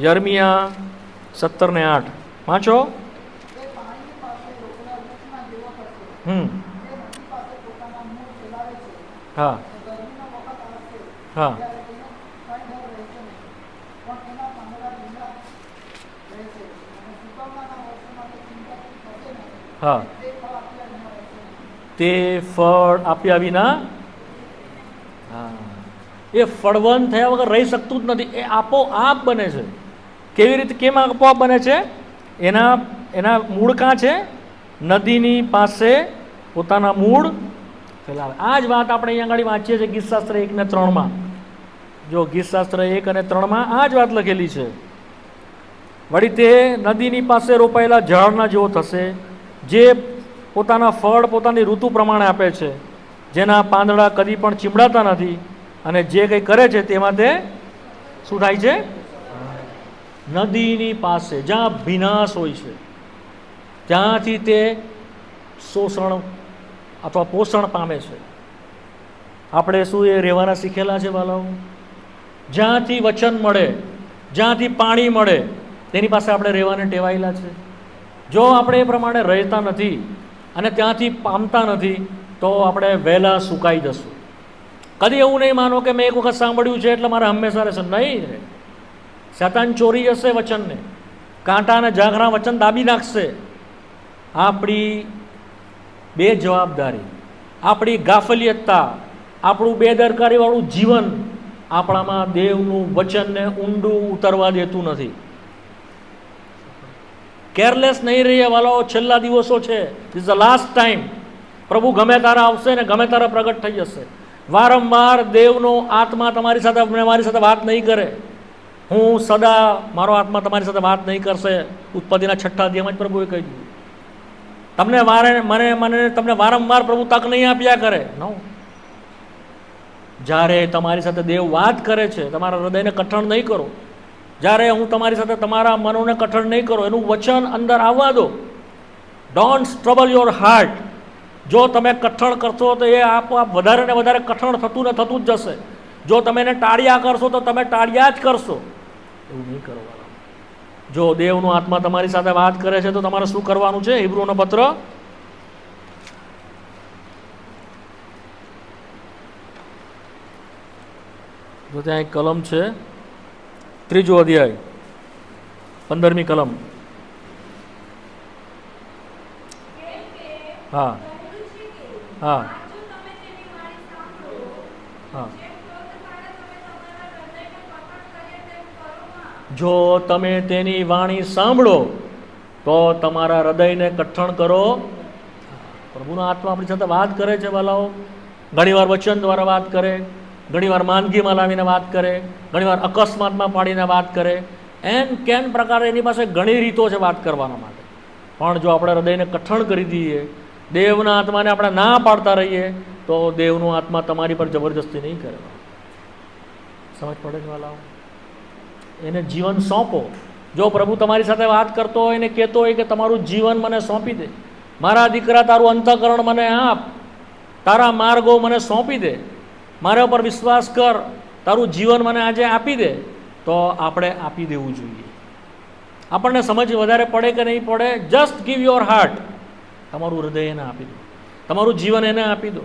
યર્મિયા 17 ને 8 વાંચો. હા હા હા, તે ફળ આપ્યા વિના, હા, એ ફળવંત થયા વગર રહી શકતું જ નથી. એ આપોઆપ બને છે. કેવી રીતે, કેમ આપોઆપ બને છે? એના મૂળ કાં છે? નદીની પાસે પોતાના મૂળ ફેલાવે. આ જ વાત આપણે અહીંયા આગળ વાંચીએ છીએ ગીતશાસ્ત્ર 1 ને 3માં. જો ગીતશાસ્ત્ર 1 અને 3માં આ જ વાત લખેલી છે. વળી તે નદીની પાસે રોપાયેલા ઝાડના જેવો થશે, જે પોતાના ફળ પોતાની ઋતુ પ્રમાણે આપે છે, જેના પાંદડા કદી પણ ચીમડાતા નથી, અને જે કંઈ કરે છે તેમાં તે શું થાય છે? નદીની પાસે, જ્યાં ભીનાશ હોય છે, ત્યાંથી તે શોષણ અથવા પોષણ પામે છે. આપણે શું એ રહેવાના શીખેલા છે વાલાઓ? જ્યાંથી વચન મળે, જ્યાંથી પાણી મળે, તેની પાસે આપણે રહેવાને ટેવાયેલા છે. જો આપણે એ પ્રમાણે રહેતા નથી અને ત્યાંથી પામતા નથી, તો આપણે વહેલા સુકાઈ જશું. કદી એવું નહીં માનો કે મેં એક વખત સાંભળ્યું છે એટલે મારે હંમેશા રહેશે. નહીં રહે. શેતાન ચોરી જશે વચનને, કાંટા અને ઝાખરા વચન દાબી નાખશે. આપણી બેજવાબદારી, આપણી ગાફલિયતતા, આપણું બેદરકારીવાળું જીવન આપણામાં દેવનું વચનને ઊંડું ઉતરવા દેતું નથી. કેરલેસ નહીં રહીએ વાલાઓ. છેલ્લા દિવસો છે. This is the last time. પ્રભુ ગમે તારા આવશે ને ગમે તારા પ્રગટ થઈ જશે. વારંવાર દેવનો આત્મા તમારી સાથે મારી સાથે વાત નહીં કરે. હું સદા મારો આત્મા તમારી સાથે વાત નહીં કરશે. ઉત્પત્તિના 6 અધ્યાયમાં જ પ્રભુએ કહી દીધું. તમને વારંવાર પ્રભુ તક નહીં આપ્યા કરે. નો. જ્યારે તમારી સાથે દેવ વાત કરે છે, તમારા હૃદયને કઠણ નહીં કરો. જ્યારે હું તમારી સાથે તમારા મનોને કઠણ નહીં કરો, એનું વચન અંદર આવવા દો. Don't trouble your heart. જો તમે કઠણ કરશો તો એ આપોઆપ વધારે ને વધારે કઠણ થતું જ જશે. જો તમે એને ટાળ્યા કરશો તો તમે ટાળ્યા જ કરશો. એવું નહીં કરવાનું. જો દેવનો આત્મા તમારી સાથે વાત કરે છે તો તમારે શું કરવાનું છે? હિબ્રુનો પત્ર જો ત્યાં એક કલમ છે, 3 અધ્યાય 15મી કલમ. હા હા હા. જો તમે તેની વાણી સાંભળો તો તમારા હૃદયને કઠણ કરો. પ્રભુનો આત્મા આપણી સાથે વાત કરે છે વાલાઓ. ઘણીવાર વચન દ્વારા વાત કરે, ઘણીવાર માંદગીમાં લાવીને વાત કરે, ઘણીવાર અકસ્માતમાં પાડીને વાત કરે. કેન પ્રકારે એની પાસે ઘણી રીતો છે વાત કરવાના માટે. પણ જો આપણે હૃદયને કઠણ કરી દઈએ, દેવના આત્માને આપણે ના પાડતા રહીએ, તો દેવનો આત્મા તમારી પર જબરજસ્તી નહીં કરે. સમજ પડે છે વાલાઓ? એને જીવન સોંપો. જો પ્રભુ તમારી સાથે વાત કરતો હોય ને કહેતો હોય કે તમારું જીવન મને સોંપી દે, મારા દીકરા તારું અંતઃકરણ મને આપ, તારા માર્ગો મને સોંપી દે, મારા ઉપર વિશ્વાસ કર, તારું જીવન મને આજે આપી દે, તો આપણે આપી દેવું જોઈએ. આપણને સમજ વધારે પડે કે નહીં પડે, જસ્ટ ગીવ યોર હાર્ટ. તમારું હૃદય એને આપી દો, તમારું જીવન એને આપી દો.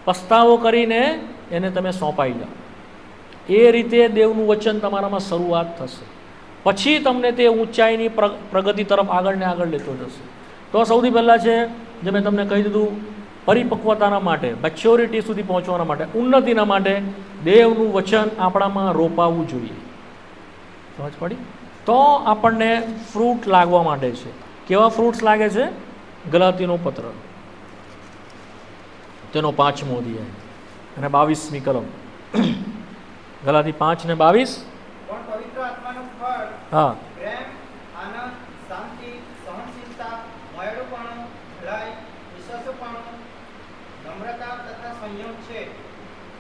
પસ્તાવો કરીને એને તમે સોંપાઈ જાઓ. એ રીતે દેવનું વચન તમારામાં શરૂઆત થશે. પછી તમને તે ઊંચાઈની પ્રગતિ તરફ આગળ ને આગળ લેતો જશે. તો સૌથી પહેલાં છે જે મેં તમને કહી દીધું, પરિપક્વતાના માટે, મેચ્યોરિટી સુધી પહોંચવાના માટે, ઉન્નતિના માટે દેવનું વચન આપણામાં રોપાવવું જોઈએ. સમજ પડી? તો આપણને ફ્રૂટ લાગવા માંડે છે. કેવા ફ્રૂટ્સ લાગે છે? ગલાતીનો પત્ર તેનો 5મો અધ્યાય અને 22મી કલમ. ગલાતી 5 ને 22. પણ પવિત્ર આત્માનું ફળ હા. પ્રેમ, આનંદ, શાંતિ, સહનશીલતા, દયાળુપણું, ભલાઈ, વિશ્વાસુપણું, નમ્રતા તથા સંયમ છે.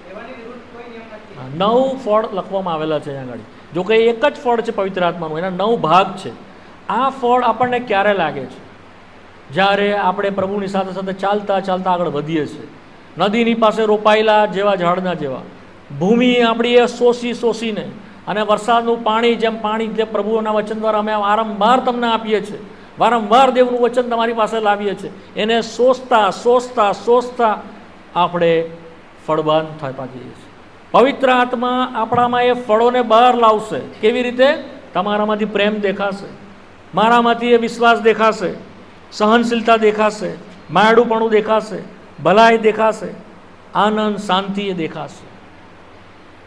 એવાની વિરુદ્ધ કોઈ નિયમ નથી. 9 ફળ લખવામાં આવેલા છે અહીંયા આગળ. જો કે એક જ ફળ છે પવિત્ર આત્માનું, એના 9 ભાગ છે. આ ફળ આપણને ક્યારે લાગે છે? જ્યારે આપણે પ્રભુની સાથે સાથે ચાલતા ચાલતા આગળ વધીએ છીએ. નદીની પાસે રોપાયેલા જેવા ઝાડના જેવા ભૂમિ આપણી એ શોષીને, અને વરસાદનું પાણી જે પ્રભુના વચન દ્વારા અમે વારંવાર તમને આપીએ છીએ, વારંવાર દેવનું વચન તમારી પાસે લાવીએ છીએ, એને સોસતા આપણે ફળવાન થતા જઈએ છીએ. પવિત્ર આત્મા આપણામાં એ ફળોને બહાર લાવશે. કેવી રીતે? તમારામાંથી પ્રેમ દેખાશે, મારામાંથી એ વિશ્વાસ દેખાશે, સહનશીલતા દેખાશે, માયાળુપણું દેખાશે, ભલાઈ દેખાશે, આનંદ, શાંતિ એ દેખાશે.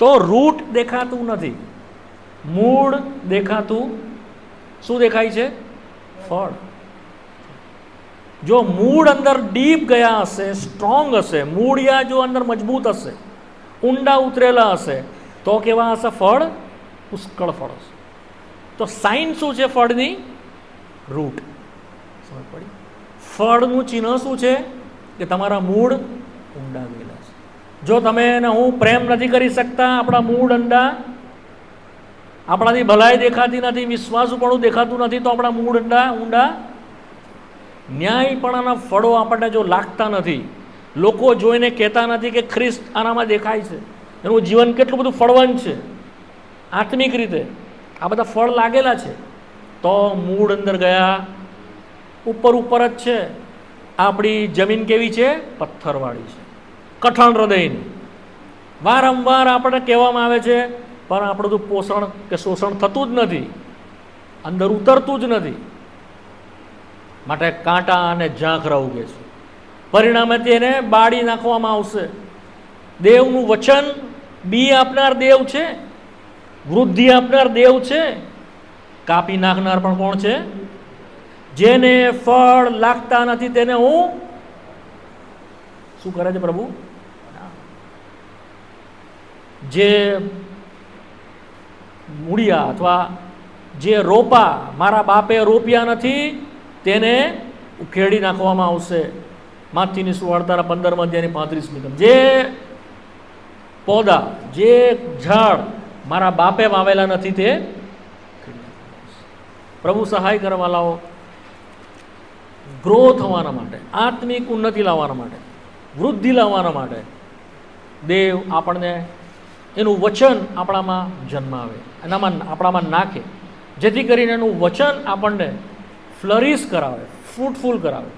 તો રૂટ દેખાતું નથી, મૂળ દેખાતું. શું દેખાય છે? ફળ. જો મૂળ અંદર ડીપ ગયા હશે, સ્ટ્રોંગ હશે, મૂળિયા જો અંદર મજબૂત હશે, ઊંડા ઉતરેલા હશે, તો કેવા હશે ફળ? પુષ્કળ ફળ હશે. તો સાઇન શું છે ફળની? રૂટ. સમજ પડી? ફળનું ચિહ્ન શું છે? કે તમારા મૂળ ઊંડા ગયેલા છે. જો તમે એને હું પ્રેમ નથી કરી શકતા, આપણા મૂળ ઊંડા, આપણાથી ભલાઈ દેખાતી નથી, વિશ્વાસુપણું દેખાતું નથી, તો આપણા મૂળ ઊંડા. ન્યાયપણાના ફળો આપણને જો લાગતા નથી, લોકો જોઈને કહેતા નથી કે ખ્રિસ્ત આનામાં દેખાય છે, એનું જીવન કેટલું બધું ફળવાન છે આત્મિક રીતે, આ બધા ફળ લાગેલા છે, તો મૂળ અંદર ગયા. ઉપર જ છે. આપણી જમીન કેવી છે? પથ્થરવાળી છે, કઠણ હૃદયની. વારંવાર આપણને કહેવામાં આવે છે, પણ આપણું તો પોષણ કે શોષણ થતું જ નથી, અંદર ઉતરતું જ નથી. માટે કાંટા અને ઝાંખરા ઉગે છે. પરિણામે તેને બાળી નાખવામાં આવશે. દેવનું વચન બી આપનાર દેવ છે, વૃદ્ધિ આપનાર દેવ છે, કાપી નાખનાર પણ કોણ છે? જેને ફળ લાગતા નથી તેને હું શું કરે છે પ્રભુ? જે મૂળિયા અથવા જે રોપા મારા બાપે રોપ્યા નથી તેને ઉખેડી નાખવામાં આવશે. માથીની સુવાર્તાના 15 અધ્યાયની 35મી. જે પૌધા, જે ઝાડ મારા બાપે વાવેલા નથી તે પ્રભુ સહાય કરવા લાવો. ગ્રો થવાના માટે, આત્મિક ઉન્નતિ લાવવાના માટે, વૃદ્ધિ લાવવાના માટે દેવ આપણને એનું વચન આપણામાં જન્માવે, આપણામાં નાખે, જેથી કરીને એનું વચન આપણને ફ્લરિશ કરાવે, ફ્રૂટફુલ કરાવે.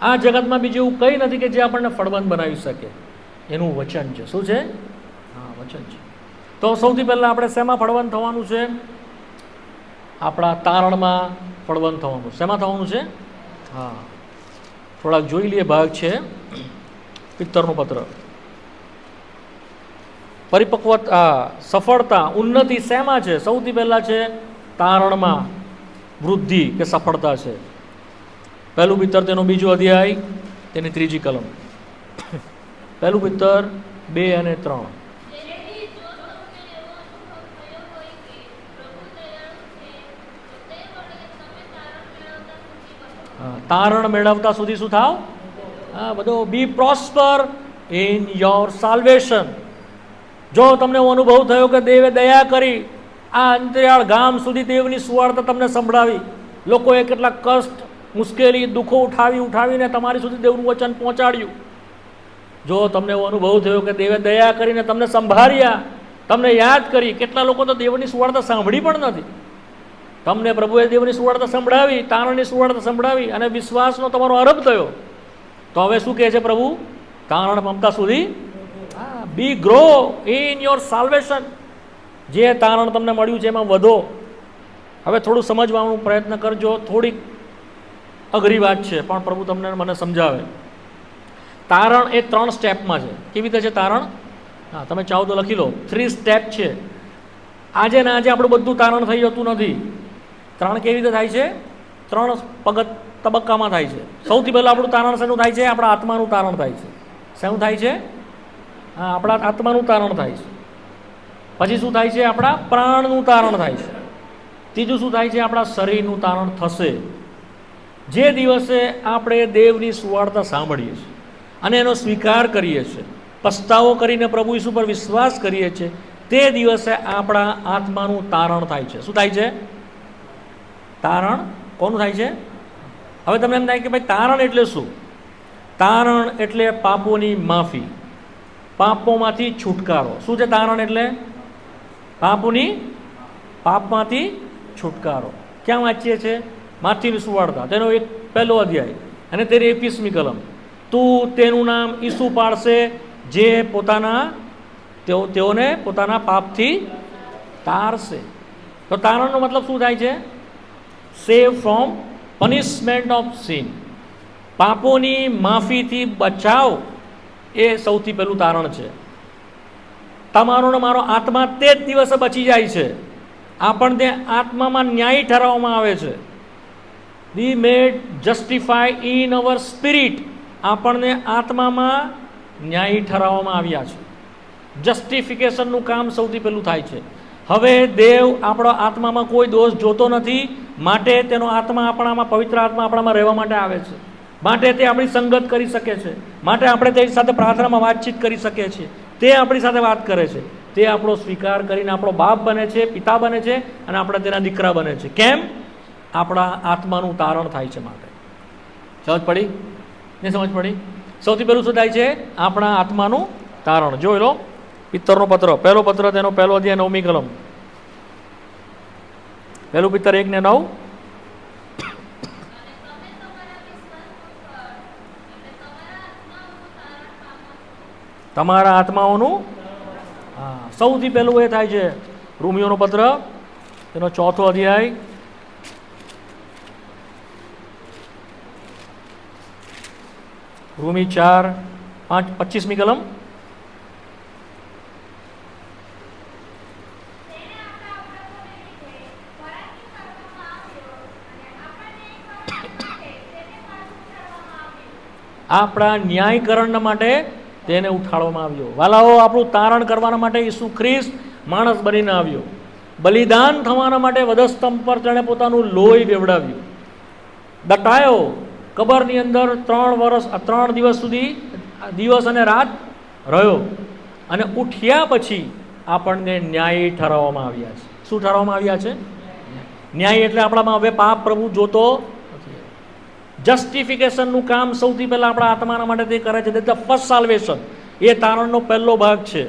આ જગતમાં બીજું એવું કંઈ નથી કે જે આપણને ફળવંત બનાવી શકે. એનું વચન છે. શું છે? હા, વચન છે. તો સૌથી પહેલાં આપણે શેમાં ફળવંત થવાનું છે? આપણા તારણમાં ફળવંત થવાનું. શેમાં થવાનું છે? હા, થોડાક જોઈ લઈએ. ભાગ છે પિત્તરનું પત્ર. સફળતા, ઉન્નતિ શેમાં છે? સૌથી પહેલાં છે તારણમાં વૃદ્ધિ કે સફળતા છે. પહેલું પિત્તર તેનો 2 અધ્યાય તેની 3જી કલમ. પહેલું પિત્તર 2 અને 3. તારણ મેળવતા સુધી શું થાવ? હા, બધો બી પ્રોસ્પર ઇન યોર સાલ્વેશન. જો તમને એવો અનુભવ થયો કે દેવે દયા કરી, આ અંતરિયાળ ગામ સુધી દેવની સુવાર્તા તમને સંભળાવી, લોકોએ કેટલા કષ્ટ, મુશ્કેલી, દુઃખો ઉઠાવીને તમારી સુધી દેવનું વચન પહોંચાડ્યું. જો તમને એવો અનુભવ થયો કે દેવે દયા કરીને તમને સંભાળ્યા, તમને યાદ કરી. કેટલા લોકો તો દેવની સુવાર્તા સાંભળી પણ નથી. તમને પ્રભુએ દેવની સુવાર્તા સંભળાવી, તારણની સુવાર્તા સંભળાવી અને વિશ્વાસનો તમારો આરંભ થયો. તો હવે શું કહે છે પ્રભુ? તારણ પામતા સુધી બી ગ્રો ઇન યોર સાલ્વેશન. જે તારણ તમને મળ્યું છે એમાં વધો. હવે થોડું સમજવાનો પ્રયત્ન કરજો. થોડીક અઘરી વાત છે પણ પ્રભુ તમને મને સમજાવે. તારણ એ 3 સ્ટેપમાં છે. કેવી રીતે છે તારણ? હા, તમે ચાહો તો લખી લો. 3 સ્ટેપ છે. આજે ને આજે આપણું બધું તારણ થઈ જતું નથી. તારણ કેવી રીતે થાય છે? 3 તબક્કામાં થાય છે. સૌથી પહેલાં આપણું તારણ શેનું થાય છે? આપણા આત્માનું તારણ થાય છે. શેનું થાય છે? હા, આપણા આત્માનું તારણ થાય છે. પછી શું થાય છે? આપણા પ્રાણનું તારણ થાય છે. ત્રીજું શું થાય છે? આપણા શરીરનું તારણ થશે. જે દિવસે આપણે દેવની સુવાર્તા સાંભળીએ છીએ અને એનો સ્વીકાર કરીએ છીએ, પસ્તાવો કરીને પ્રભુ ઈસુ પર વિશ્વાસ કરીએ છીએ, તે દિવસે આપણા આત્માનું તારણ થાય છે. શું થાય છે? તારણ કોનું થાય છે? હવે તમને એમ થાય કે ભાઈ તારણ એટલે શું? તારણ એટલે પાપોની માફી, પાપોમાંથી છુટકારો. શું છે તારણ એટલે? પાપમાંથી છુટકારો. ક્યાં વાંચીએ છીએ? માથીની સુવાર્તા તેનો 1 અધ્યાય અને તેની 21મી કલમ. તું તેનું નામ ઈસુ પાડશે, જે તેઓને પોતાના પાપથી તારશે. તો તારણનો મતલબ શું થાય છે? સેવ ફ્રોમ પનિશમેન્ટ ઓફ સિન. પાપોની માફીથી બચાવ એ સૌથી પહેલું તારણ છે. તમારો ને મારો આત્મા તે જ દિવસે બચી જાય છે. આપણને આત્મામાં ન્યાય ઠરાવવામાં આવે છે. વી મેડ જસ્ટિફાય ઇન અવર સ્પિરિટ. આપણને આત્મામાં ન્યાય ઠરાવવામાં આવ્યા છે. જસ્ટિફિકેશનનું કામ સૌથી પહેલું થાય છે. હવે દેવ આપણો આત્મામાં કોઈ દોષ જોતો નથી, માટે તેનો આત્મા આપણામાં, પવિત્ર આત્મા આપણામાં રહેવા માટે આવે છે. માટે તે આપણી સંગત કરી શકે છે. માટે આપણે તેની સાથે પ્રાર્થનામાં વાતચીત કરી શકીએ છીએ. તે આપણી સાથે વાત કરે છે. તે આપણો સ્વીકાર કરીને આપણો બાપ બને છે, પિતા બને છે અને આપણે તેના દીકરા બને છે. કેમ? આપણા આત્માનું તારણ થાય છે. માટે સમજ પડી? નહીં સમજ પડી? સૌથી પહેલું શું થાય છે? આપણા આત્માનું તારણ. જોઈ લો પિત્તરનો પત્ર, પહેલો પત્ર તેનો 1 અધ્યાય 9મી કલમ. પહેલું પિત્તર 1 ને 9. તમારા આત્માઓનું, હા, સૌથી પહેલું એ થાય છે રોમિયોનો પત્ર તેનો 4થો અધ્યાય રોમી 4:25મી કલમ. આપણા ન્યાયકરણ માટે તેને ઉઠાડવામાં આવ્યો. વાલાઓ, આપણું તારણ કરવાના માટે ઈસુ ખ્રિસ્ત માણસ બનીને આવ્યો. બલિદાન થવાના માટે વધસ્તંભ પર તેણે પોતાનું લોહી વેવડાવ્યું. દટાયો, કબરની અંદર 3 દિવસ સુધી દિવસ અને રાત રહ્યો, અને ઉઠ્યા પછી આપણને ન્યાયી ઠરાવવામાં આવ્યા છે. શું ઠરાવવામાં આવ્યા છે? ન્યાય. એટલે આપણામાં હવે પાપ પ્રભુ જોતો નથી. જસ્ટિફિકેશનનું કામ સૌથી પહેલાં આપણા આત્માના માટે તે કરે છે. ધ ફર્સ્ટ સાલ્વેશન, એ તારણનો પહેલો ભાગ છે.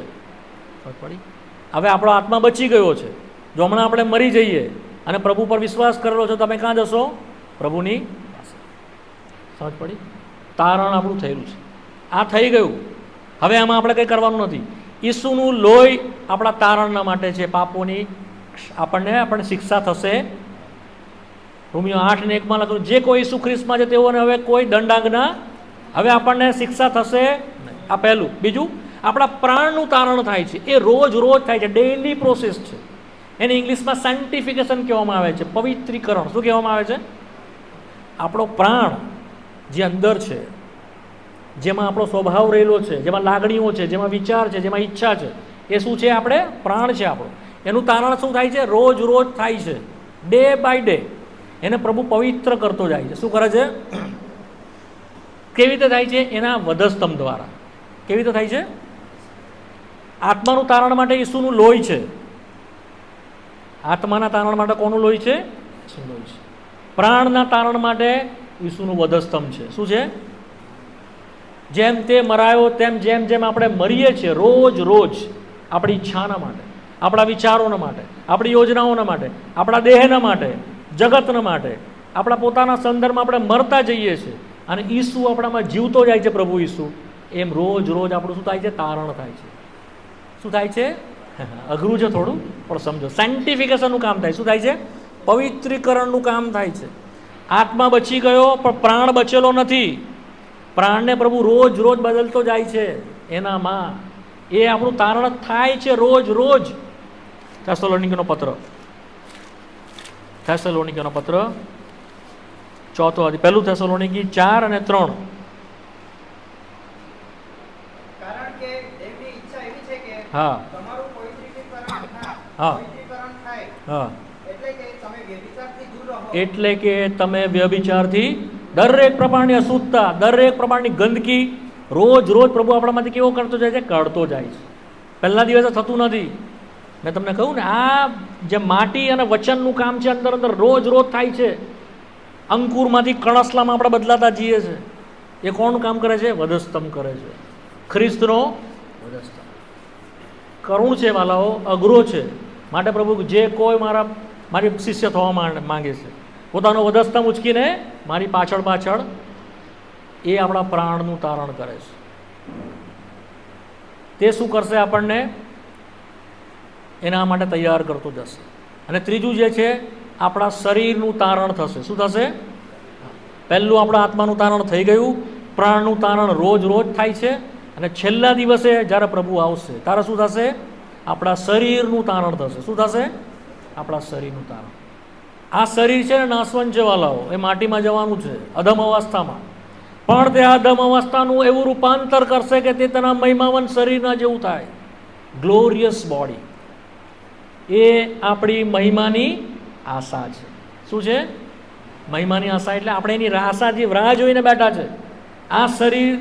હવે આપણો આત્મા બચી ગયો છે. જો હમણાં આપણે મરી જઈએ અને પ્રભુ પર વિશ્વાસ કરેલો છે, તમે ક્યાં જશો? પ્રભુની પાસે. સમજ પડી? તારણ આપણું થયેલું છે. આ થઈ ગયું. હવે આમાં આપણે કંઈ કરવાનું નથી. ઈસુનું લોહી આપણા તારણના માટે છે. પાપોની આપણને શિક્ષા થશે. રોમિયો 8:1 લખ્યું, જે કોઈ ઈસુ ખ્રિસ્તમાં છે તેઓને હવે કોઈ દંડાજ્ઞા, હવે આપણને શિક્ષા થશે નહીં. આ પહેલું. બીજું, આપણા પ્રાણનું તારણ થાય છે. એ રોજ થાય છે. ડેઇલી પ્રોસેસ છે. એને ઇંગ્લિશમાં સેન્ટિફિકેશન કહેવામાં આવે છે, પવિત્રીકરણ. શું કહેવામાં આવે છે? આપણો પ્રાણ જે અંદર છે, જેમાં આપણો સ્વભાવ રહેલો છે, જેમાં લાગણીઓ છે, જેમાં વિચાર છે, જેમાં ઈચ્છા છે, એ શું છે? આપણે પ્રાણ છે આપણો. એનું તારણ શું થાય છે? રોજ થાય છે. ડે બાય ડે એને પ્રભુ પવિત્ર કરતો જાય છે. શું કરે છે? કેવી રીતે થાય છે? એના વધસ્તંભ દ્વારા. કેવી રીતે થાય છે? આત્માનું તારણ માટે ઈસુનું લોહી છે. આત્માના તારણ માટે કોનું લોહી છે? ઈસુનું લોહી છે. પ્રાણના તારણ માટે ઈસુનું વધસ્તંભ છે. શું છે? જેમ તે મરાયો તેમ જેમ આપણે મરીએ છીએ રોજ આપણી ઈચ્છાના માટે, આપણા વિચારોના માટે, આપણી યોજનાઓના માટે, આપણા દેહના માટે, જગતના માટે, આપણા પોતાના સંદર્ભમાં આપણે મરતા જઈએ છીએ, અને ઈસુ આપણામાં જીવતો જાય છે, પ્રભુ ઈસુ. એમ રોજ આપણું શું થાય છે? તારણ થાય છે. શું થાય છે? અઘરું છે થોડું, પણ સમજો. સેન્ટિફિકેશનનું કામ થાય. શું થાય છે? પવિત્રીકરણનું કામ થાય છે. આત્મા બચી ગયો, પણ પ્રાણ બચેલો નથી. પ્રાણને પ્રભુ રોજ બદલતો જાય છે. એનામાં એ આપણું તારણ થાય છે રોજ. થેસલોનિકીનો પત્ર 4 પહેલું થેસલોનિકી 4 અને 3. કારણ કે દેવની ઈચ્છા એવી છે કે હા તમારું પવિત્રીકરણ હા થાય, હા એટલે કે તમે વ્યભિચારથી દૂર રહો. એટલે કે તમે વ્યભિચારથી, દરેક પ્રમાણની અશુદ્ધતા, દરેક પ્રમાણની ગંદકી રોજ પ્રભુ આપણામાંથી કેવો કરતો જાય છે? કાઢતો જાય છે. પહેલા દિવસે થતું નથી. મેં તમને કહ્યું ને, આ જે માટી અને વચનનું કામ છે, અંદર રોજ થાય છે. અંકુરમાંથી કણસલામાં આપણે બદલાતા જઈએ છે. એ કોણ કામ કરે છે? વધસ્તંભ કરે છે. ખ્રિસ્તનો વધસ્તંભ. કરુણ છે વાલાઓ, અઘરો છે. માટે પ્રભુ, જે કોઈ મારી શિષ્ય થવા માંગે છે, પોતાનો વધસ્તંભ ઉચકીને મારી પાછળ એ આપણા પ્રાણનું તારણ કરે છે. તે શું કરશે? આપણને એના માટે તૈયાર કરતો જશે. અને ત્રીજું જે છે, આપણા શરીરનું તારણ થશે. શું થશે? પહેલું આપણા આત્માનું તારણ થઈ ગયું. પ્રાણનું તારણ રોજ થાય છે. અને છેલ્લા દિવસે જ્યારે પ્રભુ આવશે ત્યારે શું થશે? આપણા શરીરનું તારણ થશે. શું થશે? આપણા શરીરનું તારણ. આ શરીર છે ને, નાશવંત છે વાલાઓ. એ માટીમાં જવાનું છે, અધમ અવસ્થામાં. પણ તે અધમ અવસ્થાનું એવું રૂપાંતર કરશે કે તે તેના મહિમાવંત શરીરના જેવું થાય. Glorious body. એ આપણી મહિમાની આશા છે. શું છે? મહિમાની આશા. એટલે આપણે એની આશાથી રાહ જોઈને બેઠા છે. આ શરીર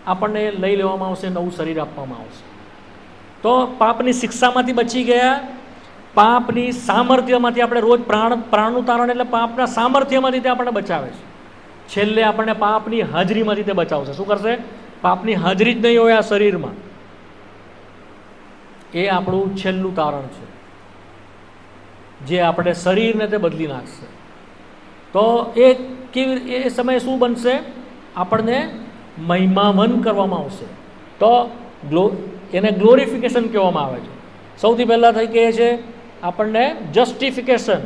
આપણને લઈ લેવામાં આવશે, નવું શરીર આપવામાં આવશે. તો પાપની શિક્ષામાંથી બચી ગયા, પાપની સામર્થ્યમાંથી આપણે રોજ પ્રાણનું તારણ, એટલે પાપના સામર્થ્યમાંથી તે આપણને બચાવે છે. છેલ્લે આપણને પાપની હાજરીમાંથી તે બચાવશે. શું કરશે? પાપની હાજરી જ નહીં હોય આ શરીરમાં. એ આપણું છેલ્લું તારણ છે, જે આપણે શરીરને તે બદલી નાખશે. તો એ સમયે શું બનશે? આપણને મહિમાવન કરવામાં આવશે. તો એને ગ્લોરિફિકેશન કહેવામાં આવે છે. સૌથી પહેલાં થઈ કહે છે આપણને જસ્ટિફિકેશન,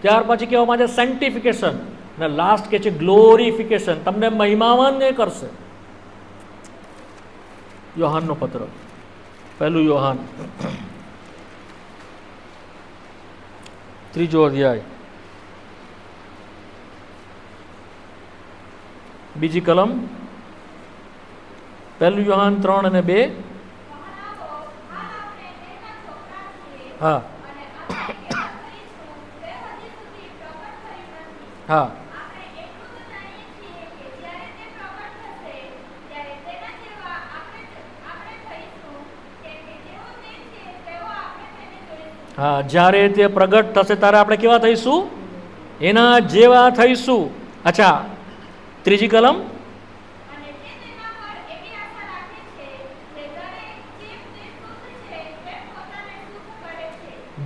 ત્યાર પછી કહેવામાં આવે છે સેન્ટિફિકેશન, અને લાસ્ટ કહે છે ગ્લોરિફિકેશન. તમને મહિમાવન એ કરશે. યોહાનનો પત્ર, 1 યોહાન 3 અધ્યાય, 2 કલમ 1 યોહાન 3 અને 2. હા હા હા, જ્યારે તે પ્રગટ થશે ત્યારે આપણે કેવા થઈશું? એના જેવા થઈશું. અચ્છા, ત્રીજી કલમ.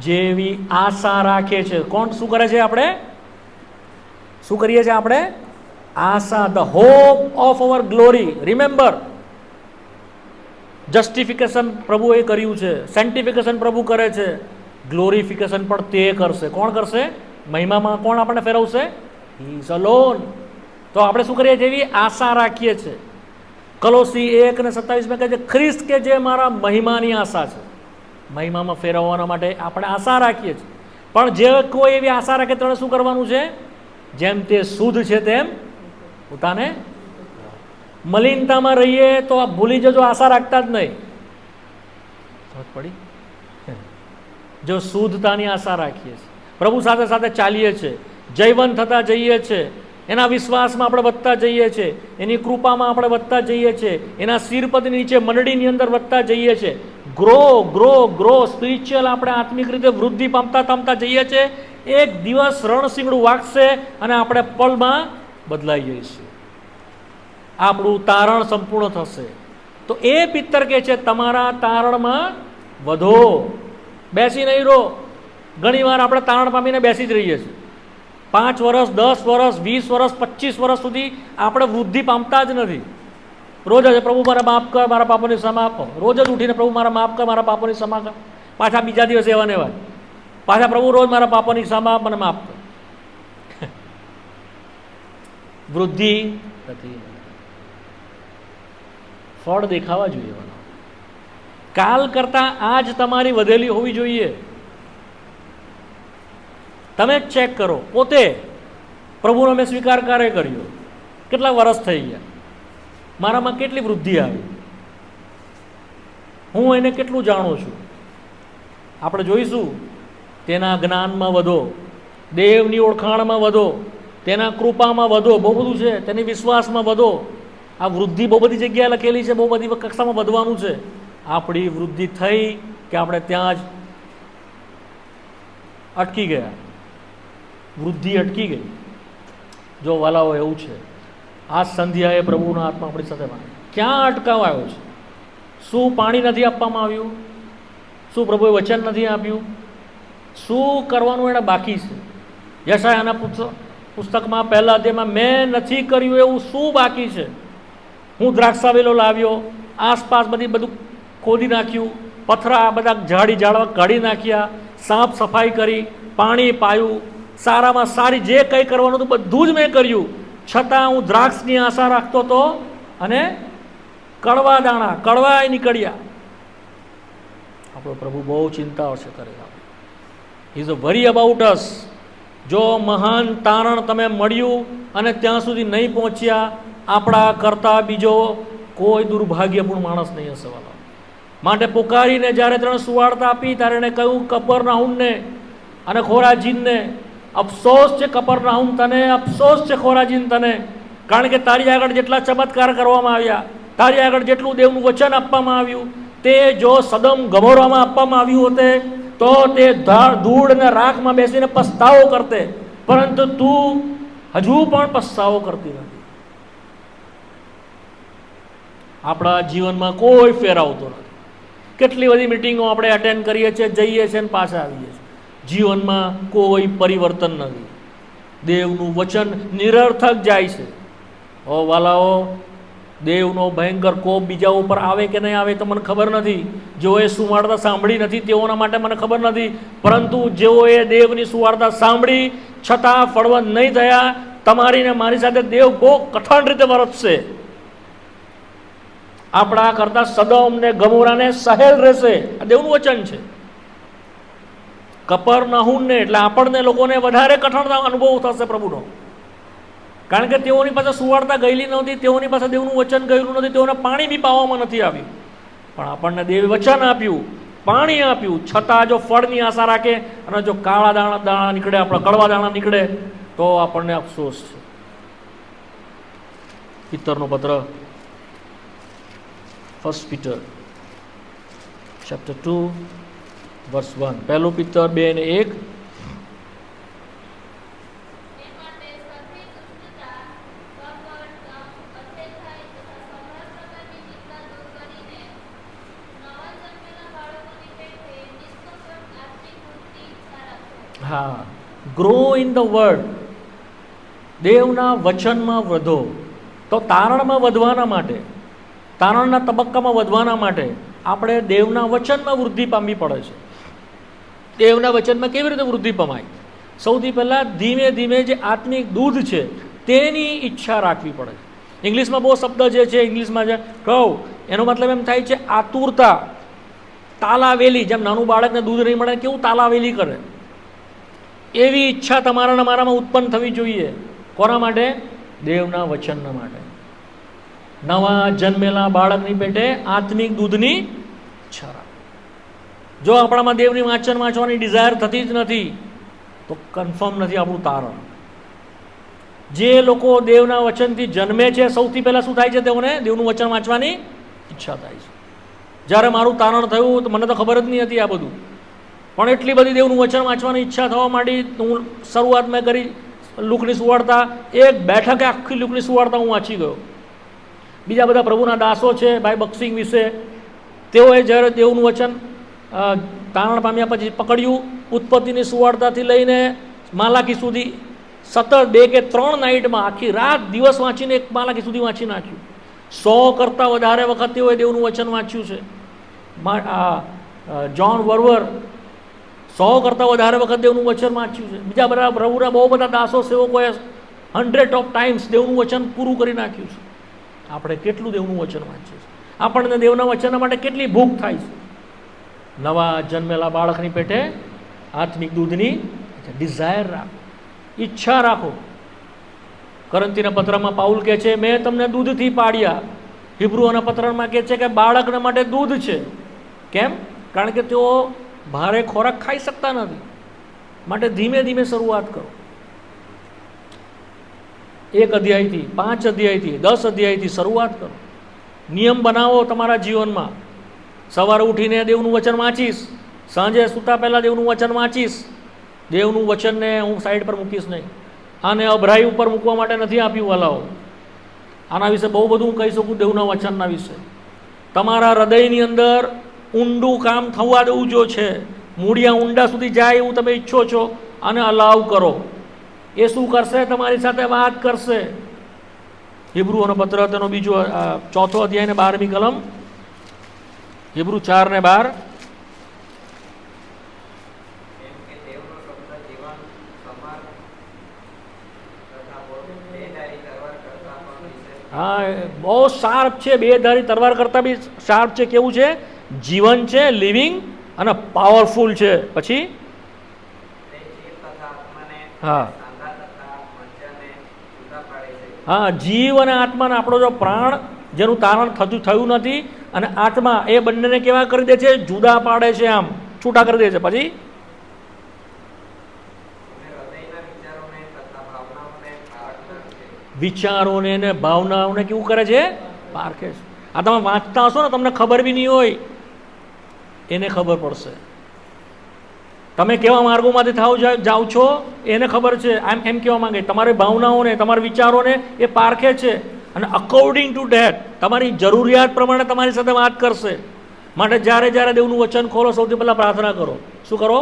જેવી આશા રાખે છે. કોણ શું કરે છે? આપણે શું કરીએ છીએ? આપણે આશા, the hope of our glory. Remember, justification પ્રભુએ કર્યું છે, સેન્ટિફિકેશન પ્રભુ કરે છે, ગ્લોરિફિકેશન પણ તે કરશે. કોણ કરશે? મહિમામાં કોણ આપણને ફેરવશે? He is alone. તો આપણે શું કરીએ છીએ? એવી આશા રાખીએ છીએ. કલોસી 1:27 કહે છે, ખ્રિસ્ત કે જે મારા મહિમાની આશા છે. મહિમામાં ફેરવવાના માટે આપણે આશા રાખીએ છીએ. પણ જે કોઈ એવી આશા રાખે તેને શું કરવાનું છે? જેમ તે શુદ્ધ છે તેમ પોતાને. મલિનતામાં રહીએ તો ભૂલી જજો, આશા રાખતા જ નહીં. સમજ પડી? જો શુદ્ધતાની આશા રાખીએ છીએ, પ્રભુ સાથે સાથે ચાલીએ છીએ, જયવંત થતા જઈએ છીએ, એના વિશ્વાસમાં આપણે વધતા જઈએ છીએ, એની કૃપામાં આપણે વધતા જઈએ છીએ, એના શિરપદની નીચે મંડળીની અંદર વધતા જઈએ છીએ. ગ્રો ગ્રો ગ્રો સ્પિરિચ્યુઅલ આપણે આત્મિક રીતે વૃદ્ધિ પામતા જઈએ છીએ. એક દિવસ રણશીંગડું વાગશે અને આપણે પળમાં બદલાઈ જઈશું. આપણું તારણ સંપૂર્ણ થશે. તો એ પિત્તર કહે છે, તમારા તારણમાં વધો, બેસી નહીં રહો. ઘણી વાર આપણે તારણ પામીને બેસી જ રહીએ છીએ. 5 વર્ષ, 10 વર્ષ, 20 વર્ષ, 25 વર્ષ સુધી આપણે વૃદ્ધિ પામતા જ નથી. રોજ જ પ્રભુ મારા માફ કર, મારા પાપોની ક્ષમા આપો. રોજ જ ઉઠીને પ્રભુ મારા માફ કર, મારા પાપોની ક્ષમા કર. પાછા બીજા દિવસે એવા ને એવા. પાછા પ્રભુ રોજ મારા પાપોની ક્ષમા મને માફ કર. વૃદ્ધિ નથી. ફળ દેખાવા જોઈએ. કાલ કરતા આજ તમારી વધેલી હોવી જોઈએ. તમે જ ચેક કરો પોતે. પ્રભુનો મેં સ્વીકાર ક્યારે કર્યો? કેટલા વર્ષ થઈ ગયા? મારામાં કેટલી વૃદ્ધિ આવી? હું એને કેટલું જાણું છું? આપણે જોઈશું. તેના જ્ઞાનમાં વધો, દેવની ઓળખાણમાં વધો, તેના કૃપામાં વધો. બહુ બધું છે. તેની વિશ્વાસમાં વધો. આ વૃદ્ધિ બહુ બધી જગ્યાએ લખેલી છે, બહુ બધી કક્ષામાં વધવાનું છે. આપણી વૃદ્ધિ થઈ કે આપણે ત્યાં જ અટકી ગયા? વૃદ્ધિ અટકી ગઈ. જો વાલાઓ, એવું છે. આ સંધ્યાએ પ્રભુના આત્મા આપણી સાથે ક્યાં અટકાવાયો છે? શું પાણી નથી આપવામાં આવ્યું? શું પ્રભુએ વચન નથી આપ્યું? શું કરવાનું એને બાકી છે? યશાયાના પુસ્તકમાં 1 અધ્યાયમાં મેં નથી કર્યું એવું શું બાકી છે? હું દ્રાક્ષાવેલો લાવ્યો, આસપાસ બધું ખોદી નાખ્યું, પથરા બધા ઝાડવા કાઢી નાખ્યા, સાફ સફાઈ કરી, પાણી પાયું, સારામાં સારી જે કંઈ કરવાનું હતું બધું જ મેં કર્યું. છતાં હું દ્રાક્ષની આશા રાખતો હતો અને કડવા દાણા કડવાય નીકળ્યા. આપણો પ્રભુ બહુ ચિંતા છે કરે. He is a worry about us. જો મહાન તારણ તમે મળ્યું અને ત્યાં સુધી નહીં પહોંચ્યા, આપણા કરતાં બીજો કોઈ દુર્ભાગ્યપૂર્ણ માણસ નહીં હશે. વાલા માટે પુકારીને જ્યારે તેણે સુવાર્તા આપી ત્યારે એણે કહ્યું, કપરનાહુમને અને ખોરાજીનને અફસોસ છે. કપરનાહુમ તને અફસોસ છે, ખોરાજીન તને. કારણ કે તારી આગળ જેટલા ચમત્કાર કરવામાં આવ્યા, તારી આગળ જેટલું દેવનું વચન આપવામાં આવ્યું, તે જો સદમ ગમોરામાં આપવામાં આવ્યું હોતે તો તે ધૂળ અને રાખમાં બેસીને પસ્તાવો કરતે. પરંતુ તું હજુ પણ પસ્તાવો કરતી નથી. આપણા જીવનમાં કોઈ ફેર આવતો નથી. કેટલી બધી મિટિંગો આપણે અટેન્ડ કરીએ છીએ, જઈએ છીએ અને પાછા આવીએ છીએ. જીવનમાં કોઈ પરિવર્તન નથી. દેવનું વચન નિરર્થક જાય છે. ઓ વાલાઓ, દેવનો ભયંકર કોપ બીજા ઉપર આવે કે નહીં આવે તો મને ખબર નથી. જેઓએ સુવાર્તા સાંભળી નથી તેઓના માટે મને ખબર નથી. પરંતુ જેઓએ દેવની સુવાર્તા સાંભળી છતાં ફળવંત નહીં થયા, તમારી ને મારી સાથે દેવ બહુ કઠણ રીતે વર્તશે. આપણા કરતા સદોમ ને ગમોરાને સહેલ રહેશે. આ દેવનું વચન છે. કપરનાહુમને એટલે આપણને લોકોને વધારે કઠણ અનુભવ થશે પ્રભુનો. કારણ કે તેઓની પાસે સુવાર્તા ગયેલી નહોતી, તેઓની પાસે દેવનું વચન ગયેલું નથી, તેઓને પાણી બી પાવામાં નથી આવ્યું. પણ આપણને દેવે વચન આપ્યું, પાણી આપ્યું, છતાં જો ફળની આશા રાખે અને જો કાળા દાણા નીકળે, આપણા કડવા દાણા નીકળે તો આપણને અફસોસ છે. પિત્તરનો પત્ર, 1 Peter chapter 2 verse 1. પહેલું પિત્તર 2:1. હા, ગ્રો ઇન ધ વર્ડ, દેવના વચનમાં વધો. તો તારણમાં વધવાના માટે, તારણના તબક્કામાં વધવાના માટે આપણે દેવના વચનમાં વૃદ્ધિ પામવી પડે છે. દેવના વચનમાં કેવી રીતે વૃદ્ધિ પમાય? સૌથી પહેલાં ધીમે ધીમે જે આત્મિક દૂધ છે તેની ઈચ્છા રાખવી પડે છે. ઇંગ્લિશમાં બહુ શબ્દ જે છે, ઇંગ્લિશમાં જે કહું એનો મતલબ એમ થાય છે આતુરતા, તાલાવેલી. જેમ નાનું બાળકને દૂધ નહીં મળે કેવું તાલાવેલી કરે, એવી ઈચ્છા તમારાના મારામાં ઉત્પન્ન થવી જોઈએ. કોના માટે? દેવના વચનના માટે. નવા જન્મેલા બાળકની પેટે આત્મિક દૂધની ઈચ્છા રાખો. જો આપણામાં દેવની વાંચવાની ડિઝાયર થતી જ નથી તો કન્ફર્મ નથી આપણું તારણ. જે લોકો દેવના વચનથી જન્મે છે સૌથી પહેલાં શું થાય છે? તેઓને દેવનું વચન વાંચવાની ઈચ્છા થાય છે. જ્યારે મારું તારણ થયું તો મને તો ખબર જ નહીં હતી આ બધું, પણ એટલી બધી દેવનું વચન વાંચવાની ઈચ્છા થવા માંડી. હું શરૂઆત મેં કરી લુકની સુવાર્તા, એક બેઠકે આખી લુકની સુવાર્તા હું વાંચી ગયો. બીજા બધા પ્રભુના દાસો છે, ભાઈ બક્સિંગ વિશે, તેઓએ જ્યારે દેવનું વચન તારણ પામ્યા પછી પકડ્યું, ઉત્પત્તિની સુવાર્તાથી લઈને માલાકી સુધી સતત 2 કે 3 નાઇટમાં આખી રાત દિવસ વાંચીને એક માલાકી સુધી વાંચી નાખ્યું. 100 કરતાં વધારે વખત તેઓએ દેવનું વચન વાંચ્યું છે. જ્હોન વર્વર 100 કરતાં વધારે વખત દેવનું વચન વાંચ્યું છે. બીજા બધા પ્રભુના બહુ બધા દાસો સેવકોએ 100 times દેવનું વચન પૂરું કરી નાખ્યું છે. આપણે કેટલું દેવનું વચન વાંચીએ છીએ? આપણને દેવના વચનના માટે કેટલી ભૂખ થાય છે? નવા જન્મેલા બાળકની પેટે આત્મિક દૂધની ડિઝાયર રાખો, ઈચ્છા રાખો. કરંથીના પત્રમાં પાઉલ કહે છે, મેં તમને દૂધથી પાડ્યા. હિબ્રુઓના પત્રમાં કહે છે કે બાળકના માટે દૂધ છે. કેમ? કારણ કે તેઓ ભારે ખોરાક ખાઈ શકતા નથી. માટે ધીમે ધીમે શરૂઆત કરો. 1 અધ્યાયથી, 5 અધ્યાયથી, 10 અધ્યાયથી શરૂઆત કરો. નિયમ બનાવો તમારા જીવનમાં. સવારે ઉઠીને દેવનું વચન વાંચીશ, સાંજે સૂતા પહેલાં દેવનું વચન વાંચીશ. દેવનું વચનને હું સાઈડ પર મૂકીશ નહીં. આને અભરાઈ ઉપર મૂકવા માટે નથી આપ્યું વાલાઓ. આના વિશે બહુ બધું હું કહી શકું દેવના વચનના વિશે. તમારા હૃદયની અંદર ઊંડું કામ થવા દેવું જો છે, મૂળિયા ઊંડા સુધી જાય એવું તમે ઈચ્છો છો, અને અલાવ કરો. એ શું કરશે? તમારી સાથે વાત કરશે. હિબ્રુઓનો પત્ર તેનો 4 અધ્યાય ને 12મી કલમ, હિબ્રુ 4 ને 12. હા, બહુ શાર્પ છે, 2 ધારી તલવાર કરતાં બી શાર્પ છે. કેવું છે? જીવન છે, લિવિંગ અને પાવરફુલ છે. પછી હા હા, જીવ અને આત્માને, આપણો જો પ્રાણ જેનું તારણ થયું નથી અને આત્મા, એ બંનેને કેવા કરી દે છે? જુદા પાડે છે, આમ છૂટા કરી દે છે. પછી વિચારોને ને ભાવનાઓને કેવું કરે છે? પારખે છે. આ તમે વાંચતા હશો ને, તમને ખબર બી નહીં હોય, એને ખબર પડશે. તમે કેવા માર્ગોમાંથી જાઓ છો એને ખબર છે. એમ કહેવા માંગે, તમારી ભાવનાઓને, તમારા વિચારોને એ પારખે છે, અને અકોર્ડિંગ ટુ ડેટ તમારી જરૂરિયાત પ્રમાણે તમારી સાથે વાત કરશે. માટે જ્યારે જ્યારે દેવનું વચન ખોલો, સૌથી પહેલાં પ્રાર્થના કરો. શું કરો?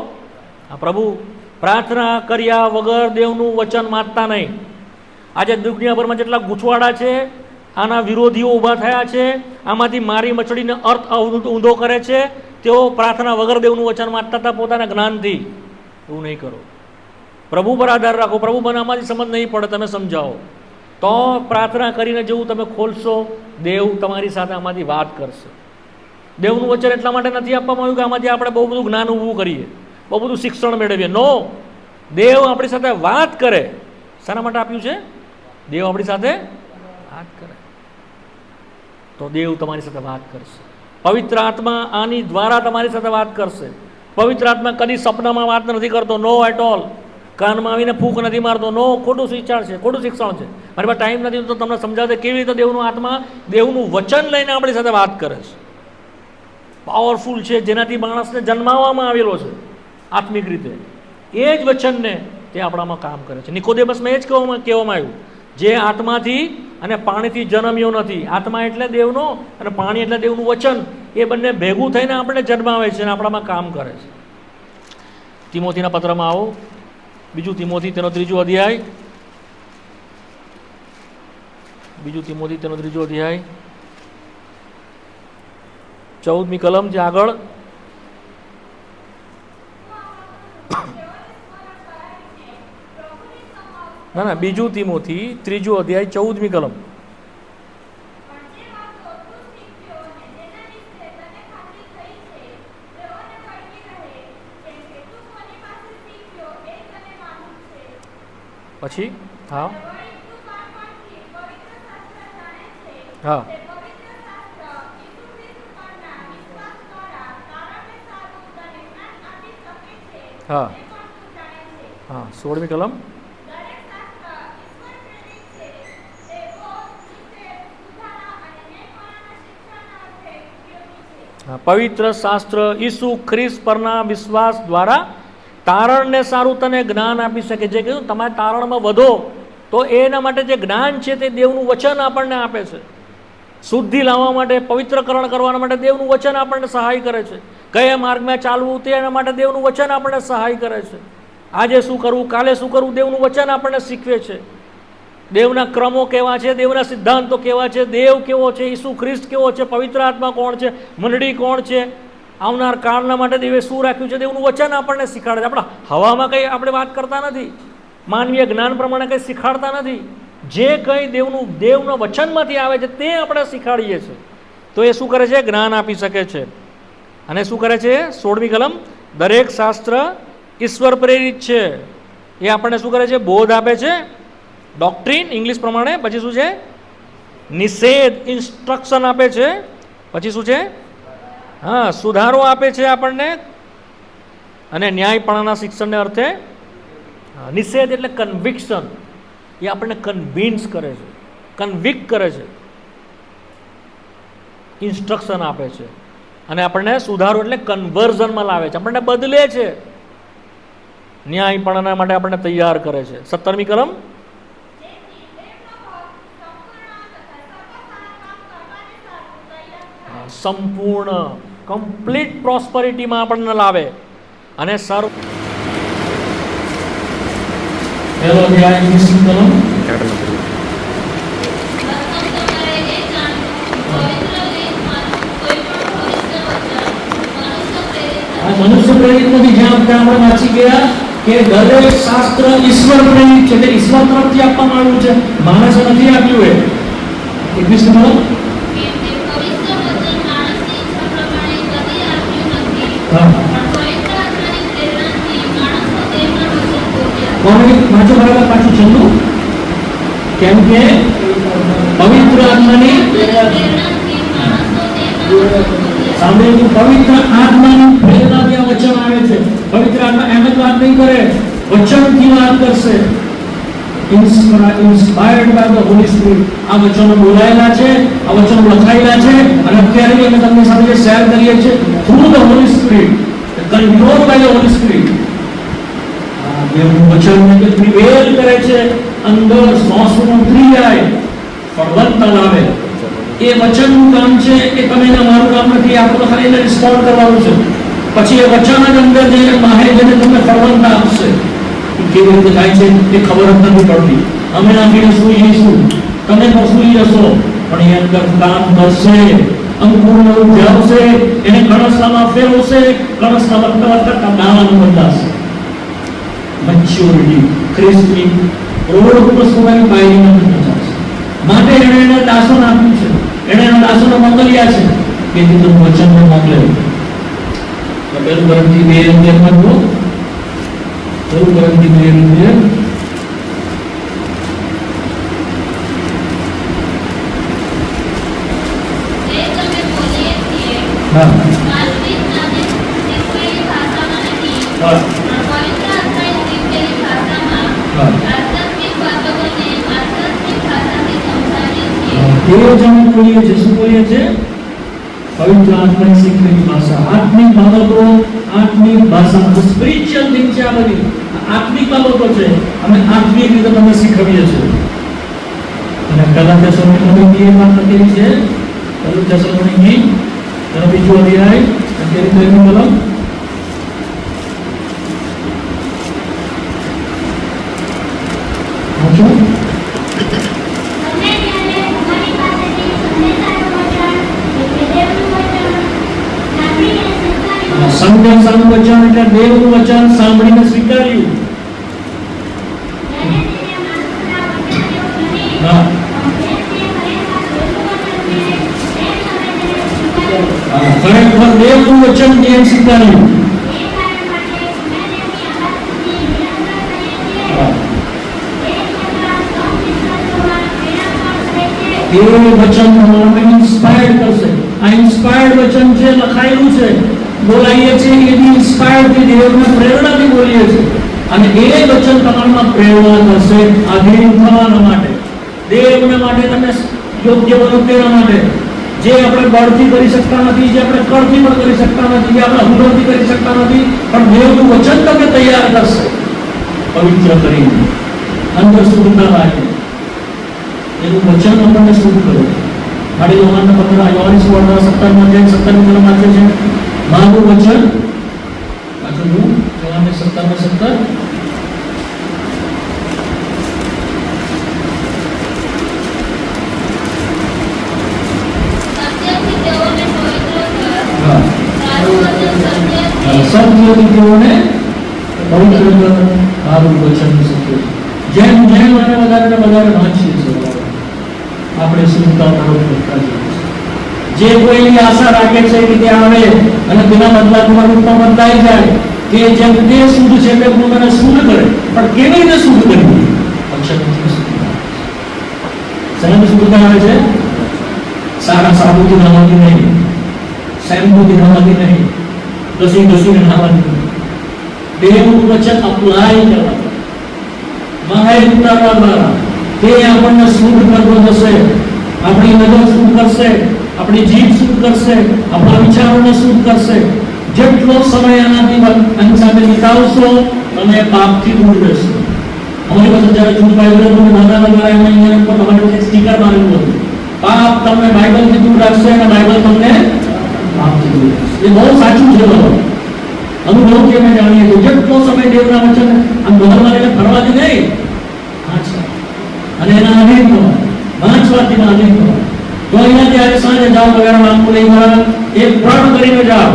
આ પ્રભુ, પ્રાર્થના કર્યા વગર દેવનું વચન વાંચતા નહીં. આજે દુનિયાભરમાં જેટલા ગૂંચવાડા છે, આના વિરોધીઓ ઊભા થયા છે, આમાંથી મારી મચડીને અર્થ ઊંધો કરે છે. તેઓ પ્રાર્થના વગર દેવનું વચન વાંચતા હતા પોતાના જ્ઞાનથી. એવું નહીં કરો. પ્રભુ પર આધાર રાખો. પ્રભુ મને આમાંથી સમજ નહીં પડે, તમે સમજાવો. તો પ્રાર્થના કરીને જેવું તમે ખોલશો, દેવ તમારી સાથે આમાંથી વાત કરશે. દેવનું વચન એટલા માટે નથી આપવામાં આવ્યું કે આમાંથી આપણે બહુ બધું જ્ઞાન ઊભું કરીએ, બહુ બધું શિક્ષણ મેળવીએ. નો, દેવ આપણી સાથે વાત કરે. શાના માટે આપ્યું છે? દેવ આપણી સાથે વાત કરે તો દેવ તમારી સાથે વાત કરશે. પવિત્ર આત્મા આની દ્વારા તમારી સાથે વાત કરશે. પવિત્ર આત્મા કદી સપનામાં વાત નથી કરતો, નો એટ ઓલ. કાનમાં આવીને ફૂંક નથી મારતો, નો. ખોટું શિક્ષણ છે, ખોટું શિક્ષણ છે. મારી પાસે ટાઈમ નથી તો તમને સમજાવે કેવી રીતે દેવનું આત્મા દેવનું વચન લઈને આપણી સાથે વાત કરે છે. પાવરફુલ છે, જેનાથી માણસને જન્માવવામાં આવેલો છે આત્મિક રીતે. એ જ વચનને તે આપણામાં કામ કરે છે. નિકોદેમસમાં એ જ કહેવામાં આવ્યું, જે આત્માથી અને પાણીથી જન્મ્યો નથી. આત્મા એટલે દેવનો અને પાણી એટલે દેવનું વચન, એ બંને ભેગું થઈને આપણે જન્માવે છે અને આપણામાં કામ કરે છે. તિમોથીના પત્રમાં આવો, બીજું તિમોથી તેનો 3 અધ્યાય, બીજું તિમોથી તેનો 3 અધ્યાય 14મી કલમ જે આગળ ના બીજું તિમોથી 3 અધ્યાય 14મી કલમ. પછી હા હા હા હા 16મી કલમ. પવિત્ર શાસ્ત્ર ઈસુ ખ્રિસ્ત પરના વિશ્વાસ દ્વારા તારણને સારું તને જ્ઞાન આપી શકે. જે કહ્યું તમારે તારણમાં વધો તો એના માટે જે જ્ઞાન છે તે દેવનું વચન આપણને આપે છે. શુદ્ધિ લાવવા માટે, પવિત્રકરણ કરવા માટે દેવનું વચન આપણને સહાય કરે છે. કયા માર્ગમાં ચાલવું તેના માટે દેવનું વચન આપણને સહાય કરે છે. આજે શું કરવું, કાલે શું કરવું, દેવનું વચન આપણને શીખવે છે. દેવના ક્રમો કેવા છે, દેવના સિદ્ધાંતો કેવા છે, દેવ કેવો છે, ઈસુ ખ્રિસ્ત કેવો છે, પવિત્ર આત્મા કોણ છે, મંડળી કોણ છે, આવનાર કાળના માટે દેવે શું રાખ્યું છે, દેવનું વચન આપણને શીખાડે છે. આપણા હવામાં કંઈ આપણે વાત કરતા નથી, માનવીય જ્ઞાન પ્રમાણે કંઈ શીખાડતા નથી. જે કંઈ દેવના વચનમાંથી આવે છે તે આપણે શીખાડીએ છીએ. તો એ શું કરે છે? જ્ઞાન આપી શકે છે. અને શું કરે છે? 16મી કલમ, દરેક શાસ્ત્ર ઈશ્વર પ્રેરિત છે. એ આપણને શું કરે છે? બોધ આપે છે, ડોક્ટ્રીન ઇંગ્લિશ પ્રમાણે. પછી શું છે? નિષેધ, ઇન્સ્ટ્રક્શન આપે છે. પછી શું છે? હા, સુધારો આપે છે આપણને. અને ન્યાયપણાના શિક્ષણને અર્થે નિષેધ એટલે કન્વિક્શન. એ આપણને કન્વિન્સ કરે છે, કન્વિક્ટ કરે છે, ઇન્સ્ટ્રક્શન આપે છે. અને આપણને સુધારો એટલે કન્વર્ઝનમાં લાવે છે, આપણને બદલે છે, ન્યાયપણાના માટે આપણને તૈયાર કરે છે. 17મી કલમ, સંપૂર્ણ કમ્પ્લીટ પ્રોસ્પરિટીમાં આપણને લાવે. અને પહેલો અધ્યાય 20મી કલમ, મનુષ્ય પ્રેરિત નથી. જ્યાં આપણે વાંચી ગયા કે દરેક શાસ્ત્ર ઈશ્વર પ્રેરિત છે, એટલે ઈશ્વર તરફથી આપવામાં આવ્યું છે, માણસે નથી આપ્યું. એ 21મી કલમ, વાંચો બરાબર પાછું છેલ્લું. કેમ કે પવિત્ર આત્માની સાંભળ્યું, પવિત્ર આત્માની પ્રેરણાથી આ વચન આવે છે. પવિત્ર આત્મા એમ જ વાત નહીં કરે, વચનથી વાત કરશે. Inspired by the Holy Spirit. આ વચનો બોલાયેલા છે, આ વચનો લખાયેલા છે, અને અત્યારે અમે તમને સાથે શેર કરીએ છીએ through the Holy Spirit, control by the Holy Spirit. વચનને પ્રિવેલ કરે છે, અંદર શ્વાસમાં ઉતરી જાય, ફળવત્તા લાવે. એ વચનનું કામ છે કે તમે મારું કામ નથી, આપણે ખાલી એને રિસ્પોન્ડ કરવાનું છે. પછી એ વચન જ અંદર જઈને માહે જઈને તમને ફળવત્તા આપશે. કેવી રીતે થાય છે એ ખબર જ નથી પડતી. અમે આપીને સુઈ જઈશું, તમે પણ સુઈ જશો, પણ એ અંદર કામ કરશે, અંકુરને ઉપજાવશે, એને કણસલામાં ફેરવશે, કણસલા વધતા દાવાનું બંધાશે. મેચ્યોરિટી ખ્રિસ્તી રોડ ઉપર સુવાની પાયરીમાં પહોંચાડશે. માટે એણે એના દાસોને આપ્યું છે, એણે એના દાસોને મોકલ્યા છે કે તે તમે વચનને મોકલે. પહેલું ગ્રંથિ 2:11 જુઓ. પહેલું ગ્રંથિ 2:11, હા વાસ્તવિક જ્ઞાને શીખવેલી ભાષામાં નહીં, હા પણ પવિત્ર આત્માએ શીખવેલી ભાષામાં હા આધ્યાત્મિક બાબતોને આધ્યાત્મિક ભાષાથી સમજાવીએ છીએ. કેવો જણ બોલીએ છીએ? શું બોલીએ છીએ? પવિત્ર આત્માએ શીખવેલી ભાષા, આત્મિક બાબતો, આત્મિક ભાષા, સ્પિરિચ્યુઅલ થિંગ છે. આ બધી આત્મિક બાબતો છે. અમે આત્મિક રીતે તમને શીખવીએ છીએ. અને પહેલા થેસલોનિકીની એ વાત લખેલી છે, પહેલું થેસલોનિકી તેનો બીજો અધ્યાય 11 બોલો. વાંચો. તમે જ્યારે અમારી પાસેથી સંદેશાનું વચન, એટલે દેવનું વચન સાંભળીને સ્વીકાર્યું, સંદેશાનું વચન એટલે દેવનું વચન સાંભળીને સ્વીકાર્યું. ત્યારે તેને માણસના વચન જેવું નહીં, હા પણ જે તે ખરેખર દેવનું વચન છે, તેમ તમે તેને સ્વીકાર્યું. ખરેખર દેવનું વચન જેમ સ્વીકાર્યું. એ કારણ માટે અમે તેમની આવાજ સુધી નિરંતર કરીએ છીએ. હા. એ છતાં સૌ વિશ્વાસોમાં પ્રેરણા પણ કરે છે. એ વચન તમારાને ઇન્સ્પાયર્ડ કરશે. આ ઇન્સ્પાયર્ડ વચન છે, લખાયેલું છે, બોલાઈએ છીએ, એ બી ઇન્સ્પાયર્ડ થી દેવના પ્રેરણાથી બોલીએ છીએ. અને એ વચન તમારામાં પ્રેરણા કરશે આધીન થવાના માટે, દેવના માટે, તમે યોગ્ય બનો તેના માટે. જે આપણે બળથી કરી શકતા નથી, જે આપણે કરથી પણ કરી શકતા નથી, જે આપણે હુનરથી કરી શકતા નથી, પણ દેવનું વચન તમને તૈયાર કરશે પવિત્ર કરીને, અંદર શુદ્ધતા રાખે. એનું વચન આપણને શુદ્ધ કરે. માટે યોહાનના 15 યોહાનની સુવાર્તા 17 વાંચે છે, મારું વચન. પાછું હું યોહાનને 17:17 સત્યથી તેઓને પવિત્ર કર. હા તારું વચન સત્ય છે. સત્યથી તેઓને પવિત્ર કર, મારું વચન સત્ય છે. જેમ જેમ અને વધારે વાંચીએ છીએ આપણે શુદ્ધતા તરફ વધતા જઈએ છીએ. જે કોઈ એવી આશા રાખે છે કે તે આવે અને તેના બદલા તમારું રૂપમાં બદલાઈ જાય, કે જેમ તે શુદ્ધ છે તે મને શુદ્ધ કરે, પણ કેવી રીતે શુદ્ધ કરવું? વચનથી શુદ્ધ કરે. શેનાથી શુદ્ધતા આવે છે? સારા સાબુથી નહાવાથી નહીં, શેમ્પૂથી નહાવાથી નહીં, ઘસીને નહાવાથી નહીં. દેવનું વચન અપ્લાય કરવાનું, બહાર ઉતારવા દ્વારા તે આપણને શુદ્ધ કરતો જશે. આપણી નજર શુદ્ધ કરશે, આપણી જીભ શુદ્ધ કરશે, આપણા વિચારોને શુદ્ધ કરશે. જેટલો સમય આની સાથે વિતાવશો તમે પાપથી દૂર રહેશો. અમારી પાસે જ્યારે જૂનું બાઇબલ હતું, નાના દ્વારા એમાં અહીંયા ઉપર અમારે સ્ટીકર મારેલું હતું, પાપ તમને બાઇબલથી દૂર રાખશે અને બાઇબલ તમને પાપથી દૂર રાખશે. એ બહુ સાચું છે. અનુભવથી અમે જાણીએ છીએ. જેટલો સમય દેવના વચન આમ બહારમાં એટલે ફરવાથી નહીં, અને એના આધીન થવા, વાંચવાથી આધીન થવા. તો અહીંયાથી આજે સાંજે જાઓ વગેરે આંખો લઈ ગયા, એક પ્રણ કરીને જાઓ.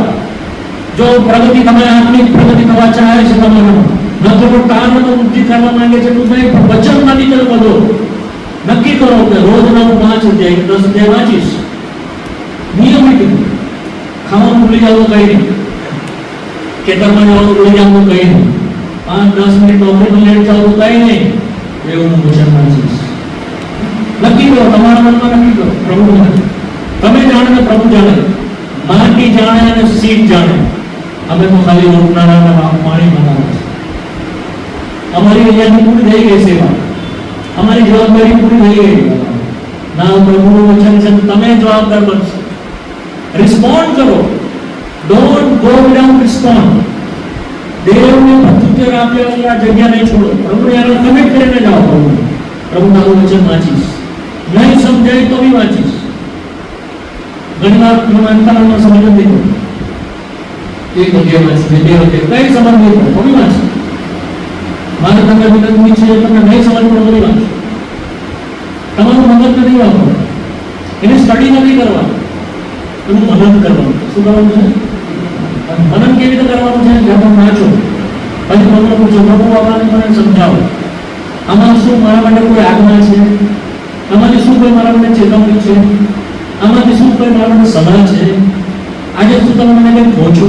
જો પ્રગતિ તમારે આત્મિક પ્રગતિ થવા ચાહે છે તમારામાં, ન તો પણ કારનો બુદ્ધિ કરવા માંગે છે એટલું નહીં, પણ વચનમાંથી ચાલો બધો નક્કી કરો કે રોજના હું 5 અધ્યાય 10 અધ્યાય વાંચીશ. નિયમિત ખાવાનું ભૂલી જાવ તો કઈ નહીં, ખેતરમાં જવાનું ભૂલી જાવ તો કઈ નહીં, 5-10 મિનિટ નોકરીમાં લેટ જાવ તો કઈ નહીં, એવું હું વચન વાંચીશ. નક્કી કરો, તમારા મનમાં નક્કી કરો. પ્રભુ તમે જાણે ને પ્રભુ જાણે, માટી જાણે અને સીટ જાણે. અમે તો ખાલી રોકનારા પાણી બનાવે છે. અમારી અહીંયાથી પૂરી થઈ ગઈ સેવા, અમારી જવાબદારી પૂરી થઈ ગઈ. ના પ્રભુનું વચન છે, તમે જવાબદાર બનશો. રિસ્પોન્ડ કરો, ડોન્ટ ગો વિધાઉટ રિસ્પોન્ડ. દેવને પ્રત્યુત્તર આપ્યા વગર આ જગ્યા નહીં છોડો. પ્રભુને યાર કમિટ કરીને જાઓ. પ્રભુ તારું વચન વાંચીશ, નહીં સમજાય તો બી વાંચીશ. ઘણી વાર અંતરમાં સમજ નથી પડતી, એક અધ્યાય વાંચી, 2 અધ્યાય, કઈ સમજ નહીં પડે તો બી વાંચી. મારે તમને વિનંતી છે, તમને નહીં સમજ પડે તો બી વાંચો. તમારું મદદ નથી વાપરવું, એની સ્ટડી નથી કરવાનું, એનું મદદ કરવાનું. શું કરવાનું છે? મનન કેવી રીતે કરવાનું છે? જ્યાં તમે વાંચો પછી તમને પૂછો, પ્રભુ આવવાને મને સમજાવો, આમાં શું મારા માટે કોઈ આજ્ઞા છે? આમાંથી શું કોઈ મારા માટે ચેતવણી છે? આમાંથી શું કોઈ મારા માટે સલાહ છે? આજે શું તમે મને કંઈ કહો છો?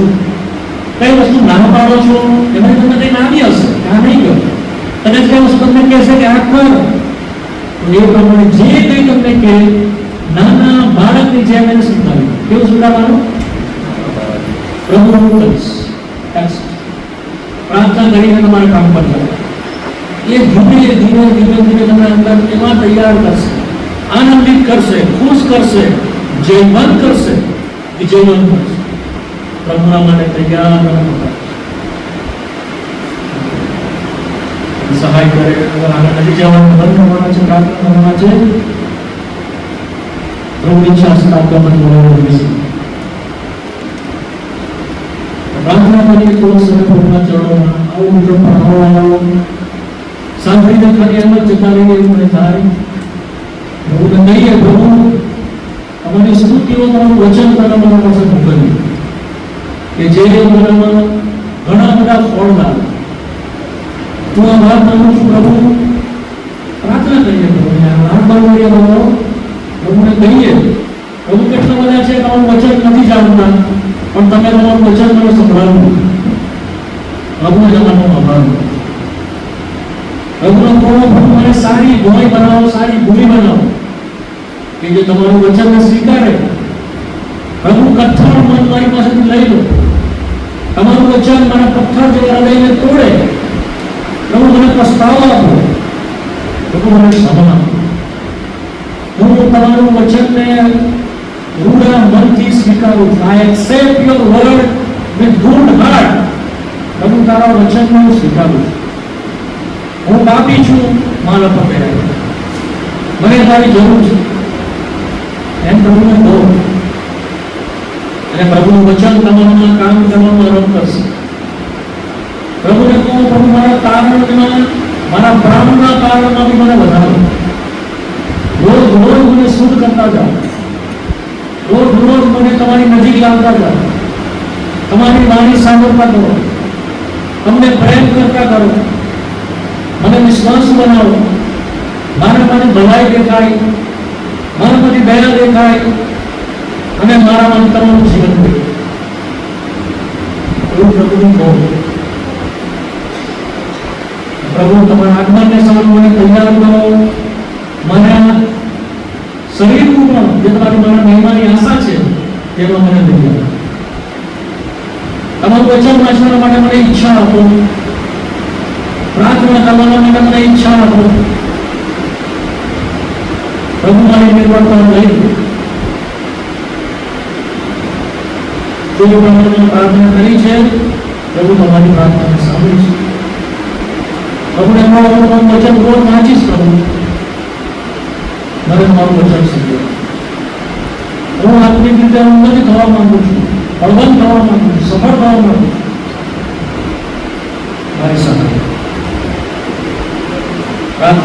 કઈ વસ્તુ ના પાડો છો? એમાં તમને કંઈ આવી હશે, આ નહીં કરો. અને કઈ વસ્તુ તમને કહેશે કે આ કર, એ પ્રમાણે જે કંઈ તમને કહે નાના બાળકની જેમ એને સુધારવું. કેવું સુધારવાનું? પ્રભુ હું કરીશ. પ્રાર્થના કરીને તમારે કામ પર જાઓ. એ ધીમે ધીમે તમને અંદર એમાં તૈયાર કરશે, આનંદિત કરશે, ખુશ કરશે, જયવંત કરશે, વિજયવંત કરશે. પ્રભુના માટે તૈયાર સહાય કરે. આગળ નદી જવાનું બંધ કરવાના છે, પ્રાર્થના કરવાના છે. પ્રભુની ઈચ્છા હશે આપણા મન બોલાવવાનું રહેશે. પ્રાર્થના કરીએ થોડો સમય પ્રભુના ચરણોમાં આવો મિત્રો, આવો શાંતિને ખાલી એમ જ જતા રહીએ એવું મને થાય. પ્રભુને કહીએ, પ્રભુ અમારી સ્તુતિઓ તમારું વચન તમારા પાસે મોકલ્યું કે જે મારામાં ઘણા બધા ફળ લાવે. હું આ વાત માનું છું પ્રભુ. પ્રાર્થના કરીએ પ્રભુને, હાથ બાંધીએ પ્રભુને કહીએ, પ્રભુ કેટલા બધા છે તમારું વચન નથી જાણતા, પણ તમે તમારું વચન મને સંભળાવ્યું. પ્રભુને તમારો આભાર. પ્રભુનો પ્રભુ મને સારી ભોય બનાવો, સારી ભૂમિ બનાવો કે જે તમારું વચનને સ્વીકારે. પ્રભુ કઠોર મન મારી પાસેથી લઈ લો. તમારું વચન મારા પથ્થર જેવા હૃદયને તોડે. પ્રભુ મને પસ્તાવો આપો. પ્રભુ મને ક્ષમા આપો. હું તમારું વચનને પૂરા મનથી સ્વીકારું છું. આઈ accept your word with good heart. પ્રભુ તારા વચનને હું સ્વીકારું છું. હું પાપી છું, મારા પર દયા કર. મને તારી જરૂર છે એમ પ્રભુને કહો. અને પ્રભુનું વચન તમારામાં કામ કરવામાં આરંભ કરશે. પ્રભુને કહો, પ્રભુ મારા તારણમાં, મારા પ્રાણના તારણમાં બી મને વધારો. રોજ મને શુદ્ધ કરતા જાઓ. રોજ મને તમારી નજીક લાવતા જાઓ. તમારી વાણી સાંભળતા કરો. તમને પ્રેમ કરતા કરો. મને વિશ્વાસ બનાવો. મારામાંથી ભલાઈ દેખાય, મારામાંથી દયા દેખાય અને મારા અંતરનું જીવન દેખાય. એવું પ્રભુનું કહો. પ્રભુ તમારા આગમનને સમય મને તૈયાર કરો. મારા શરીરનું પણ જે તમારી મારા મહિમાની આશા છે તેમાં મને તૈયાર. તમારું વચન વાંચવા માટે મને ઈચ્છા આપો. પ્રાર્થના કરવા માટે મને ઈચ્છા આપો. પ્રભુ મારી નિર્ભરતા લઈ જે પ્રમાણે પ્રાર્થના કરી છે, પ્રભુ તમારી પ્રાર્થનાને સાંભળી છે. પ્રભુને તમારું વચન રોજ વાંચીશ. પ્રભુ મને તમારું વચન શીખવે. હું આત્મિક રીતે ઉન્નતિ થવા માંગુ છું, બળવંત થવા માંગુ છું, સફળ થવા માંગુ છું. મારી સાથે પ્રાર્થના